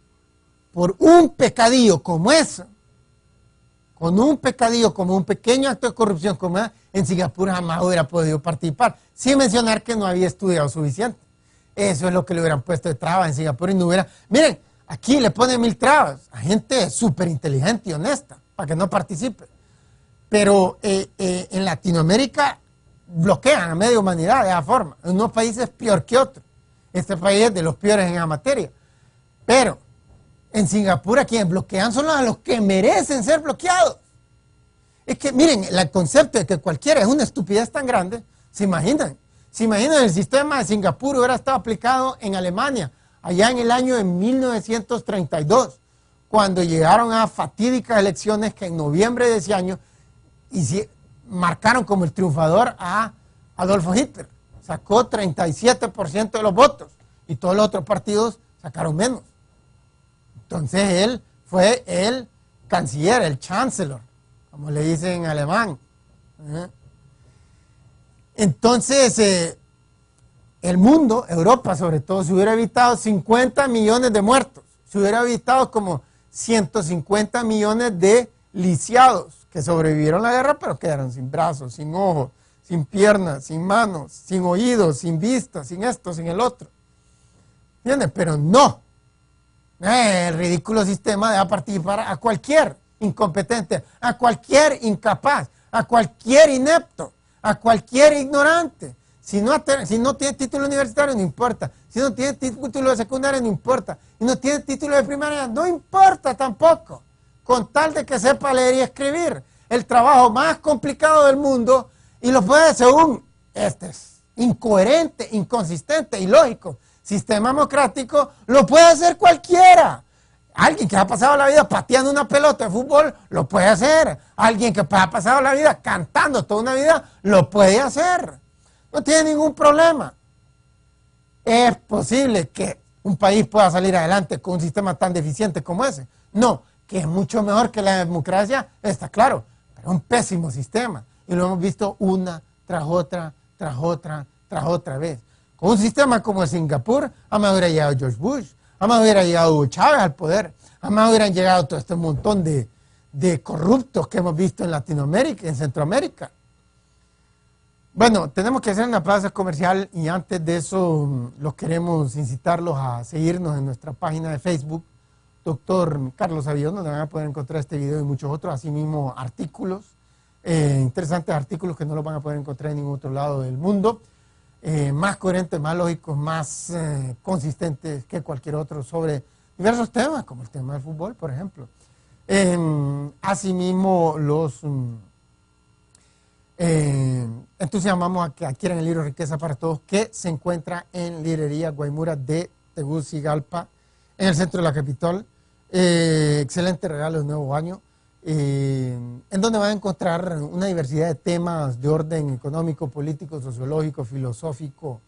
por un pecadillo como eso, con un pecadillo como un pequeño acto de corrupción como en Singapur jamás hubiera podido participar, sin mencionar que no había estudiado suficiente. Eso es lo que le hubieran puesto de trabas en Singapur y no hubiera... Miren, aquí le ponen 1000 trabas a gente súper inteligente y honesta para que no participe. Pero en Latinoamérica bloquean a media humanidad de esa forma. En unos países peor que otros. Este país es de los peores en esa materia. Pero en Singapur a quienes bloquean son a los que merecen ser bloqueados. Es que miren, el concepto de que cualquiera es una estupidez tan grande, ¿se imaginan? ¿Se imaginan? El sistema de Singapur hubiera estado aplicado en Alemania, allá en el año de 1932, cuando llegaron a fatídicas elecciones que en noviembre de ese año marcaron como el triunfador a Adolfo Hitler. Sacó 37% de los votos y todos los otros partidos sacaron menos. Entonces él fue el canciller, el chancellor, como le dicen en alemán. Entonces, el mundo, Europa sobre todo, se hubiera evitado 50 millones de muertos, se hubiera evitado como 150 millones de lisiados que sobrevivieron a la guerra, pero quedaron sin brazos, sin ojos, sin piernas, sin manos, sin oídos, sin vista, sin esto, sin el otro. ¿Entiendes? Pero no. El ridículo sistema deja participar a cualquier incompetente, a cualquier incapaz, a cualquier inepto, a cualquier ignorante. Si no tiene título universitario, no importa. Si no tiene título de secundaria, no importa. Y no tiene título de primaria, no importa tampoco. Con tal de que sepa leer y escribir. El trabajo más complicado del mundo, y lo puede, según este incoherente, inconsistente, ilógico sistema democrático, lo puede hacer cualquiera. Alguien que ha pasado la vida pateando una pelota de fútbol, lo puede hacer. Alguien que ha pasado la vida cantando toda una vida, lo puede hacer. No tiene ningún problema. ¿Es posible que un país pueda salir adelante con un sistema tan deficiente como ese? No, que es mucho mejor que la democracia, está claro, pero es un pésimo sistema. Y lo hemos visto una tras otra, tras otra, tras otra vez. Con un sistema como el Singapur, jamás hubiera llegado George Bush, jamás hubiera llegado Hugo Chávez al poder, jamás hubieran llegado todo este montón de corruptos que hemos visto en Latinoamérica, en Centroamérica. Bueno, tenemos que hacer una pausa comercial y antes de eso los queremos incitarlos a seguirnos en nuestra página de Facebook, Dr. Carlos Avión, donde van a poder encontrar este video y muchos otros, asimismo artículos, interesantes artículos que no los van a poder encontrar en ningún otro lado del mundo. Más coherentes, más lógicos, más consistentes que cualquier otro sobre diversos temas, como el tema del fútbol, por ejemplo. Asimismo, los entusiasmamos a que adquieran el libro Riqueza para Todos, que se encuentra en Librería Guaymura de Tegucigalpa, en el centro de la capital. Excelente regalo de nuevo año. En donde van a encontrar una diversidad de temas de orden económico, político, sociológico, filosófico,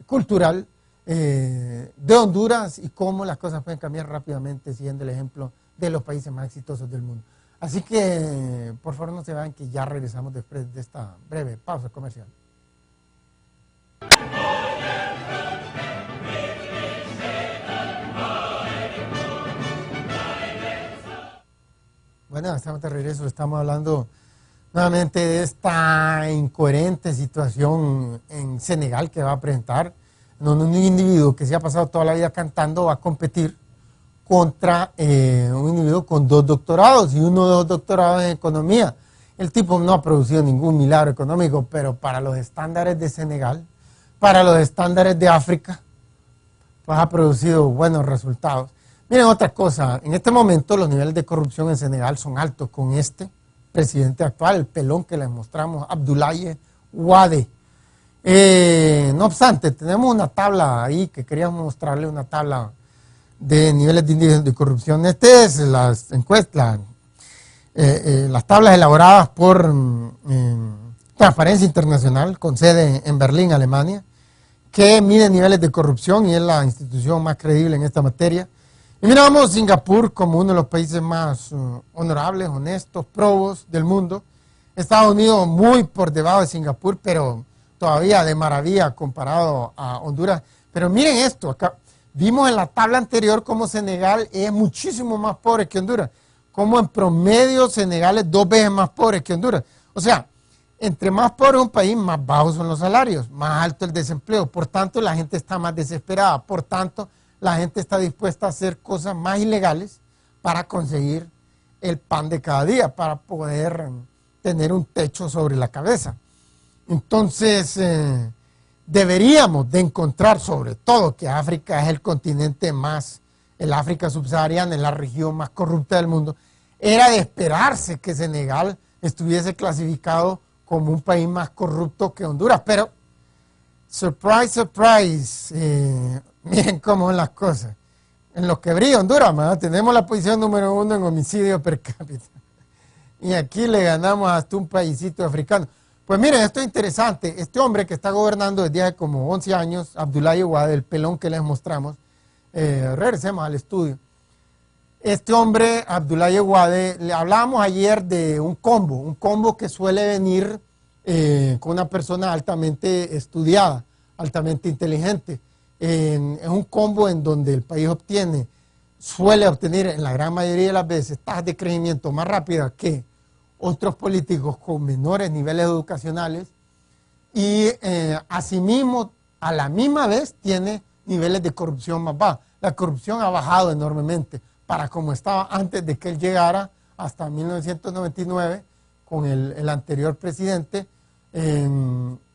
cultural, de Honduras y cómo las cosas pueden cambiar rápidamente siguiendo el ejemplo de los países más exitosos del mundo. Así que, por favor, no se vayan, que ya regresamos después de esta breve pausa comercial. Bueno, estamos de regreso, estamos hablando nuevamente de esta incoherente situación en Senegal que va a presentar, donde un individuo que se ha pasado toda la vida cantando va a competir contra un individuo con 2 doctorados y uno de los doctorados en economía. El tipo no ha producido ningún milagro económico, pero para los estándares de Senegal, para los estándares de África, pues ha producido buenos resultados. Miren otra cosa, en este momento los niveles de corrupción en Senegal son altos con este presidente actual, el pelón que les mostramos, Abdoulaye Wade. No obstante, tenemos una tabla ahí que queríamos mostrarle, una tabla de niveles de índice de corrupción. Este es las encuestas, las tablas elaboradas por Transparencia Internacional, con sede en Berlín, Alemania, que mide niveles de corrupción y es la institución más creíble en esta materia. Y miramos Singapur como uno de los países más honorables, honestos, probos del mundo. Estados Unidos muy por debajo de Singapur, pero todavía de maravilla comparado a Honduras. Pero miren esto, acá vimos en la tabla anterior cómo Senegal es muchísimo más pobre que Honduras, como en promedio Senegal es 2 veces más pobre que Honduras. O sea, entre más pobre un país, más bajos son los salarios, más alto el desempleo. Por tanto, la gente está más desesperada. Por tanto, la gente está dispuesta a hacer cosas más ilegales para conseguir el pan de cada día, para poder tener un techo sobre la cabeza. Entonces, deberíamos de encontrar, sobre todo, que África es el continente más, el África subsahariana, es la región más corrupta del mundo. Era de esperarse que Senegal estuviese clasificado como un país más corrupto que Honduras, pero Surprise, surprise. Miren cómo son las cosas. En lo que brilla Honduras, ¿verdad? Tenemos la posición número 1 en homicidio per cápita. Y aquí le ganamos hasta un paísito africano. Pues miren, esto es interesante. Este hombre que está gobernando desde hace como 11 años, Abdoulaye Wade, el pelón que les mostramos, regresemos al estudio. Este hombre, Abdoulaye Wade, le hablábamos ayer de un combo que suele venir con una persona altamente estudiada, altamente inteligente. Es un combo en donde el país suele obtener en la gran mayoría de las veces tasas de crecimiento más rápidas que otros políticos con menores niveles educacionales y asimismo a la misma vez tiene niveles de corrupción más bajos. La corrupción ha bajado enormemente para como estaba antes de que él llegara hasta 1999 con el anterior presidente.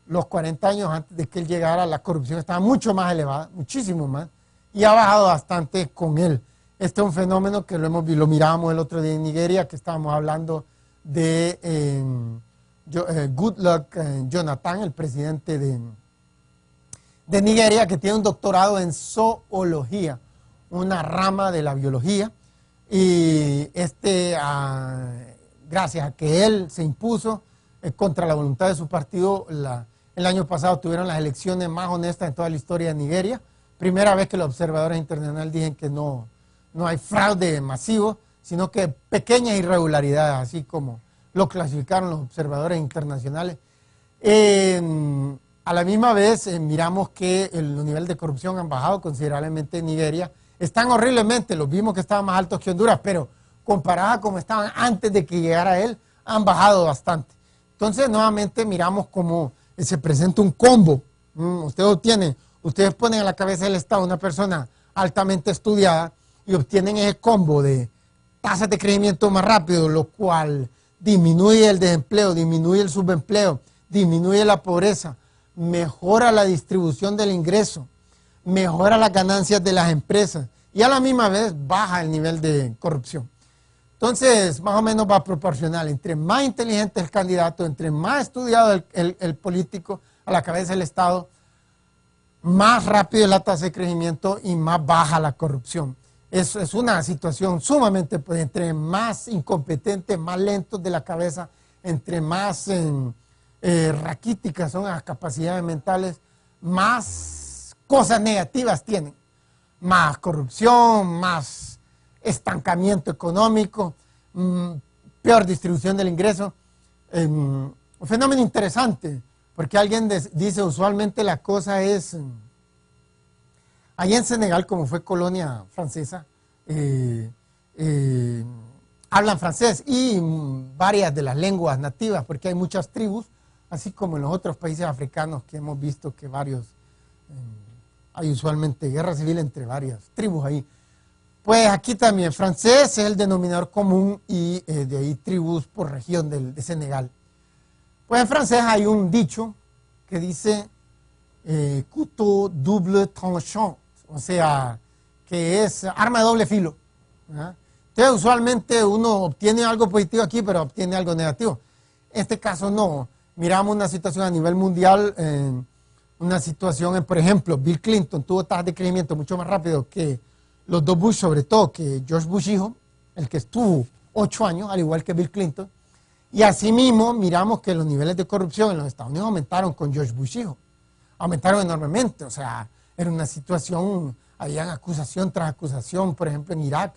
Los 40 años antes de que él llegara, la corrupción estaba mucho más elevada, muchísimo más, y ha bajado bastante con él. Este es un fenómeno que lo mirábamos el otro día en Nigeria, que estábamos hablando de Goodluck Jonathan, el presidente de Nigeria, que tiene un doctorado en zoología, una rama de la biología, y gracias a que él se impuso contra la voluntad de su partido, el año pasado tuvieron las elecciones más honestas en toda la historia de Nigeria. Primera vez que los observadores internacionales dicen que no hay fraude masivo, sino que pequeñas irregularidades, así como lo clasificaron los observadores internacionales. A la misma vez miramos que los niveles de corrupción han bajado considerablemente en Nigeria. Están horriblemente, los vimos que estaban más altos que Honduras, pero comparada como estaban antes de que llegara él, han bajado bastante. Entonces, nuevamente miramos cómo se presenta un combo. Ustedes ponen a la cabeza del Estado una persona altamente estudiada y obtienen ese combo de tasas de crecimiento más rápido, lo cual disminuye el desempleo, disminuye el subempleo, disminuye la pobreza, mejora la distribución del ingreso, mejora las ganancias de las empresas y a la misma vez baja el nivel de corrupción. Entonces, más o menos va proporcional. Entre más inteligente el candidato, entre más estudiado el político a la cabeza del Estado, más rápido es la tasa de crecimiento y más baja la corrupción. Es una situación sumamente, pues, entre más incompetentes, más lentos de la cabeza, entre más raquíticas son las capacidades mentales, más cosas negativas tienen. Más corrupción, más estancamiento económico, peor distribución del ingreso. Un fenómeno interesante, porque alguien dice usualmente la cosa es, allá en Senegal, como fue colonia francesa, hablan francés y varias de las lenguas nativas, porque hay muchas tribus, así como en los otros países africanos que hemos visto que hay usualmente guerra civil entre varias tribus ahí. Pues aquí también francés es el denominador común y de ahí tribus por región de Senegal. Pues en francés hay un dicho que dice couteau double tranchant, o sea, que es arma de doble filo. ¿Verdad? Entonces usualmente uno obtiene algo positivo aquí, pero obtiene algo negativo. En este caso no. Miramos una situación a nivel mundial, una situación, por ejemplo, Bill Clinton tuvo tasas de crecimiento mucho más rápido que los dos Bush, sobre todo que George Bush hijo, el que estuvo 8 años, al igual que Bill Clinton. Y asimismo miramos que los niveles de corrupción en los Estados Unidos aumentaron con George Bush hijo. Aumentaron enormemente, o sea, era una situación, habían acusación tras acusación, por ejemplo en Irak,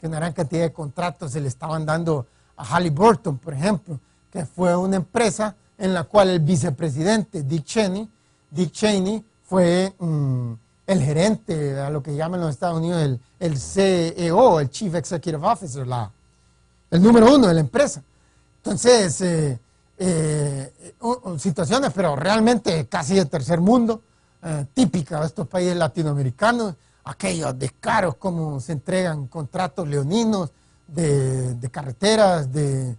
que una gran cantidad de contratos se le estaban dando a Halliburton, por ejemplo, que fue una empresa en la cual el vicepresidente Dick Cheney fue el gerente, a lo que llaman en los Estados Unidos el CEO, el Chief Executive Officer, el número 1 de la empresa. Entonces, situaciones, pero realmente casi de tercer mundo, típica de estos países latinoamericanos, aquellos descaros como se entregan contratos leoninos de carreteras, de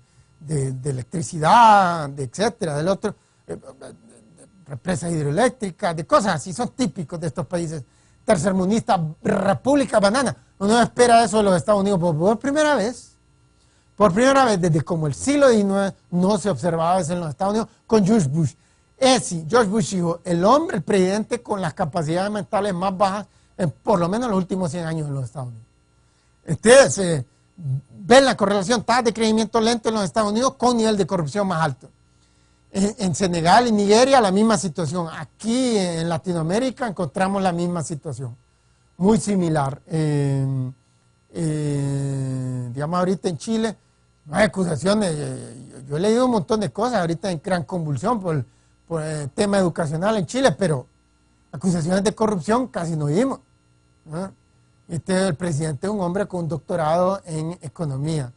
electricidad, etcétera, del otro, represas hidroeléctricas, de cosas así, son típicos de estos países tercermundistas, república banana. Uno espera eso de los Estados Unidos por primera vez desde como el siglo XIX no se observaba eso en los Estados Unidos con George Bush. George Bush hijo, el presidente con las capacidades mentales más bajas en por lo menos los últimos 100 años en los Estados Unidos. Ustedes ven la correlación, tasas de crecimiento lento en los Estados Unidos con nivel de corrupción más alto. En Senegal y Nigeria la misma situación. Aquí en Latinoamérica encontramos la misma situación, muy similar. Digamos ahorita en Chile no hay acusaciones. Yo he leído un montón de cosas ahorita en gran convulsión por el tema educacional en Chile, pero acusaciones de corrupción casi no vimos, ¿no? El presidente es un hombre con un doctorado en economía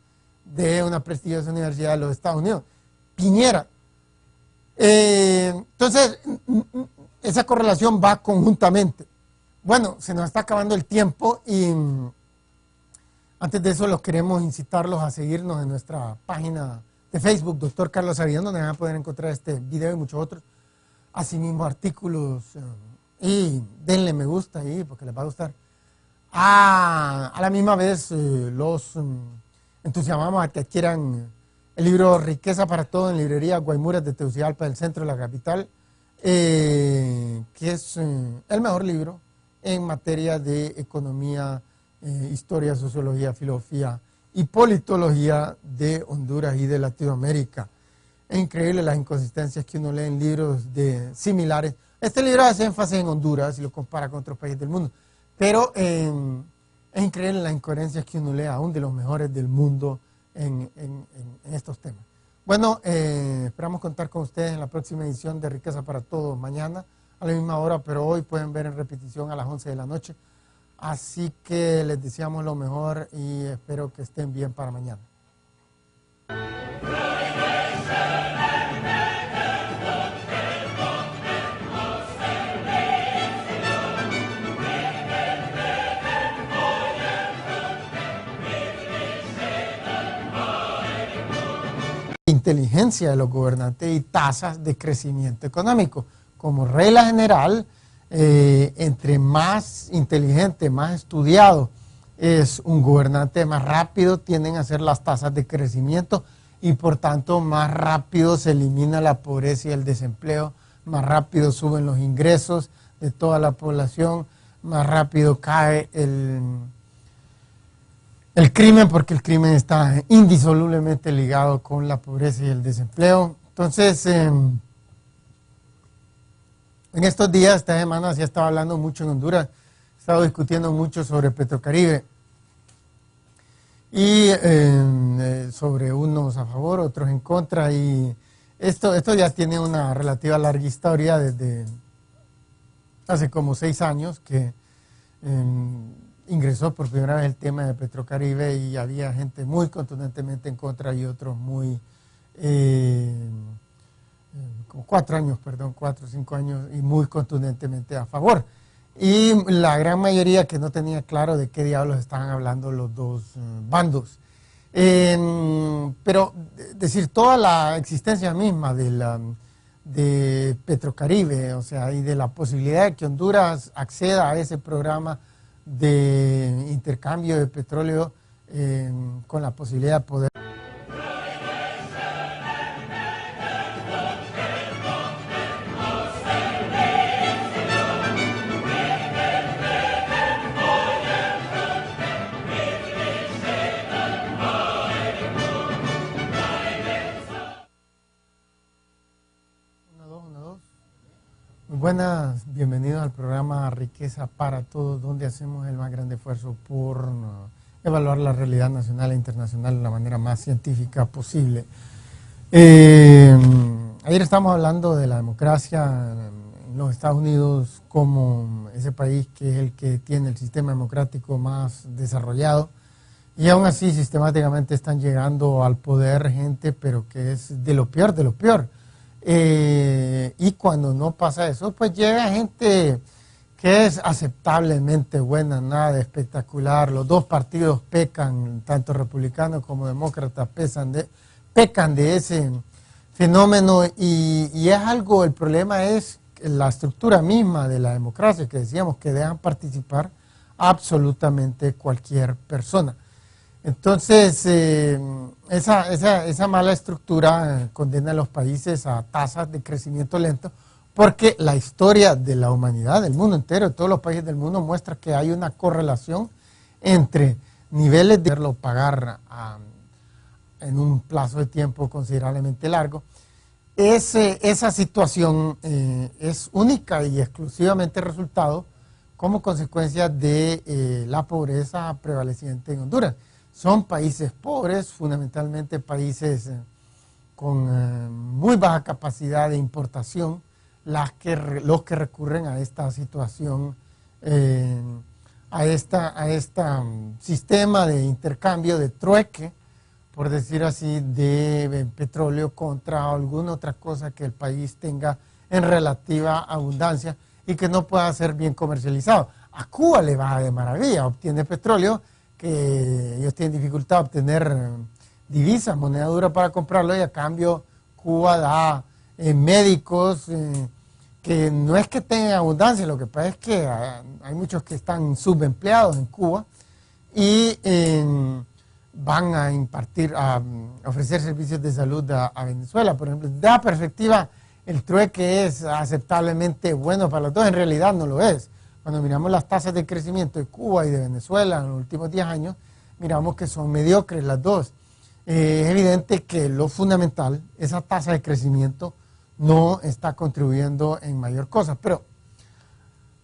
de una prestigiosa universidad de los Estados Unidos, Piñera. Entonces, esa correlación va conjuntamente. Bueno, se nos está acabando el tiempo y antes de eso los queremos incitarlos a seguirnos en nuestra página de Facebook, Dr. Carlos Avión, donde van a poder encontrar este video y muchos otros. Asimismo artículos y denle me gusta ahí porque les va a gustar. A la misma vez los entusiasmamos a que adquieran el libro Riqueza para Todos en librería Guaymuras de Tegucigalpa, del centro de la capital, que es el mejor libro en materia de economía, historia, sociología, filosofía y politología de Honduras y de Latinoamérica. Es increíble las inconsistencias que uno lee en libros similares. Este libro hace énfasis en Honduras y lo compara con otros países del mundo, pero es increíble las incoherencias que uno lee aún de los mejores del mundo en estos temas. Bueno, esperamos contar con ustedes en la próxima edición de Riqueza para Todos mañana a la misma hora, pero hoy pueden ver en repetición a las 11 de la noche. Así que les deseamos lo mejor y espero que estén bien para mañana. Inteligencia de los gobernantes y tasas de crecimiento económico. Como regla general, entre más inteligente, más estudiado es un gobernante, más rápido tienden a ser las tasas de crecimiento y por tanto más rápido se elimina la pobreza y el desempleo, más rápido suben los ingresos de toda la población, más rápido cae el crimen, porque el crimen está indisolublemente ligado con la pobreza y el desempleo. Entonces, en estos días, esta semana, se ha estado hablando mucho en Honduras, he estado discutiendo mucho sobre Petrocaribe y sobre unos a favor, otros en contra, y esto ya tiene una relativa larga historia desde hace como 6 años que ingresó por primera vez el tema de Petrocaribe y había gente muy contundentemente en contra y otros muy, como 4 o 5 años y muy contundentemente a favor. Y la gran mayoría que no tenía claro de qué diablos estaban hablando los dos bandos. Pero decir, toda la existencia misma de Petrocaribe, o sea, y de la posibilidad de que Honduras acceda a ese programa de intercambio de petróleo con la posibilidad de poder Buenas, bienvenidos al programa Riqueza para Todos, donde hacemos el más grande esfuerzo por evaluar la realidad nacional e internacional de la manera más científica posible. Ayer estábamos hablando de la democracia en los Estados Unidos como ese país que es el que tiene el sistema democrático más desarrollado y aún así sistemáticamente están llegando al poder gente, pero que es de lo peor de lo peor. Y cuando no pasa eso, pues llega gente que es aceptablemente buena, nada de espectacular. Los dos partidos pecan, tanto republicanos como demócratas pecan de ese fenómeno y es algo, el problema es la estructura misma de la democracia, que decíamos que dejan participar absolutamente cualquier persona. Entonces, esa mala estructura condena a los países a tasas de crecimiento lento, porque la historia de la humanidad, del mundo entero, de todos los países del mundo, muestra que hay una correlación entre niveles de poderlo pagar en un plazo de tiempo considerablemente largo. Esa situación es única y exclusivamente resultado como consecuencia de la pobreza prevaleciente en Honduras. Son países pobres, fundamentalmente países con muy baja capacidad de importación, los que recurren a esta situación, a este sistema de intercambio, de trueque, por decir así, de petróleo contra alguna otra cosa que el país tenga en relativa abundancia y que no pueda ser bien comercializado. A Cuba le va de maravilla, obtiene petróleo, que ellos tienen dificultad de obtener divisas, moneda dura para comprarlo, y a cambio Cuba da médicos que no es que tengan abundancia, lo que pasa es que hay muchos que están subempleados en Cuba y van a ofrecer servicios de salud a Venezuela, por ejemplo. De la perspectiva, el trueque es aceptablemente bueno para los dos, en realidad no lo es. Cuando miramos las tasas de crecimiento de Cuba y de Venezuela en los últimos 10 años, miramos que son mediocres las dos. Es evidente que lo fundamental, esa tasa de crecimiento, no está contribuyendo en mayor cosa. Pero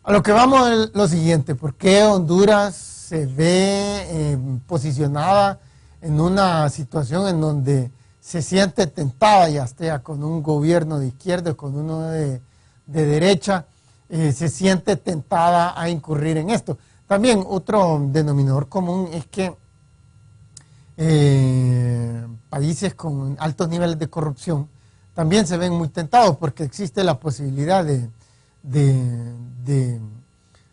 a lo que vamos es lo siguiente: ¿por qué Honduras se ve posicionada en una situación en donde se siente tentada, ya sea con un gobierno de izquierda o con uno de derecha, se siente tentada a incurrir en esto? También otro denominador común es que países con altos niveles de corrupción también se ven muy tentados, porque existe la posibilidad de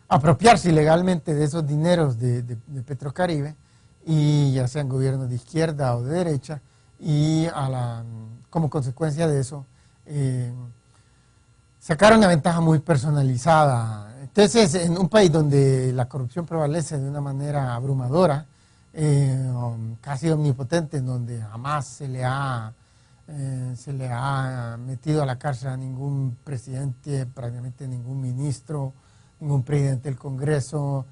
apropiarse ilegalmente de esos dineros de Petrocaribe, y ya sean gobiernos de izquierda o de derecha, y como consecuencia de eso sacar una ventaja muy personalizada. Entonces, en un país donde la corrupción prevalece de una manera abrumadora, casi omnipotente, en donde jamás se le ha metido a la cárcel a ningún presidente, prácticamente ningún ministro, ningún presidente del Congreso,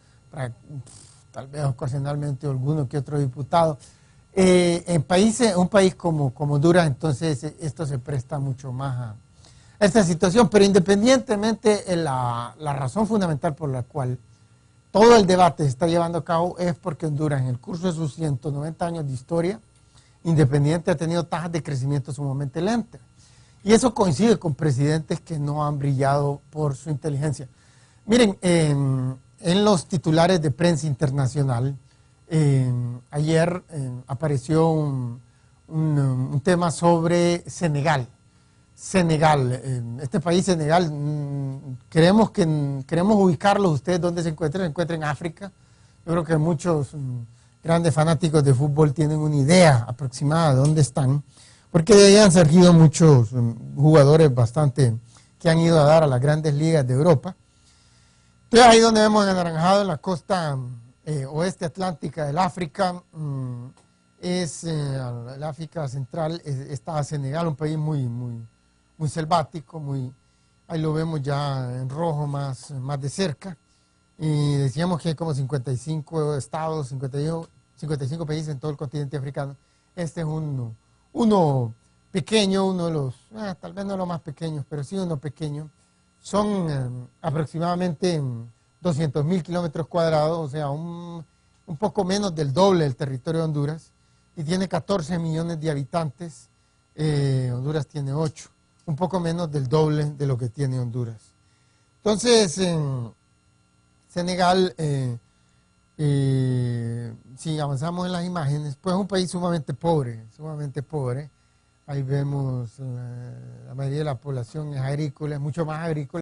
tal vez ocasionalmente alguno que otro diputado. Un país como Honduras, entonces esto se presta mucho más a esta situación. Pero independientemente, la razón fundamental por la cual todo el debate se está llevando a cabo es porque Honduras, en el curso de sus 190 años de historia independiente, ha tenido tasas de crecimiento sumamente lentas. Y eso coincide con presidentes que no han brillado por su inteligencia. Miren, en los titulares de prensa internacional, ayer apareció un tema sobre Senegal. Este país, Senegal, queremos ubicarlos. ¿Ustedes dónde se encuentran? Se encuentran en África. Yo creo que muchos grandes fanáticos de fútbol tienen una idea aproximada de dónde están, porque de ahí han surgido muchos jugadores que han ido a dar a las grandes ligas de Europa. Entonces, ahí donde vemos anaranjado, en la costa oeste atlántica del África, es el África central, está Senegal, un país muy selvático, ahí lo vemos ya en rojo más de cerca. Y decíamos que hay como 55 estados, 55 países en todo el continente africano. Este es uno pequeño, uno de los, tal vez no los más pequeños, pero sí uno pequeño. Son aproximadamente 200.000 kilómetros cuadrados, o sea, un poco menos del doble del territorio de Honduras, y tiene 14 millones de habitantes. Honduras tiene 8, un poco menos del doble de lo que tiene Honduras. Entonces, Senegal, si avanzamos en las imágenes, pues es un país sumamente pobre. Ahí vemos la mayoría de la población es agrícola, es mucho más agrícola.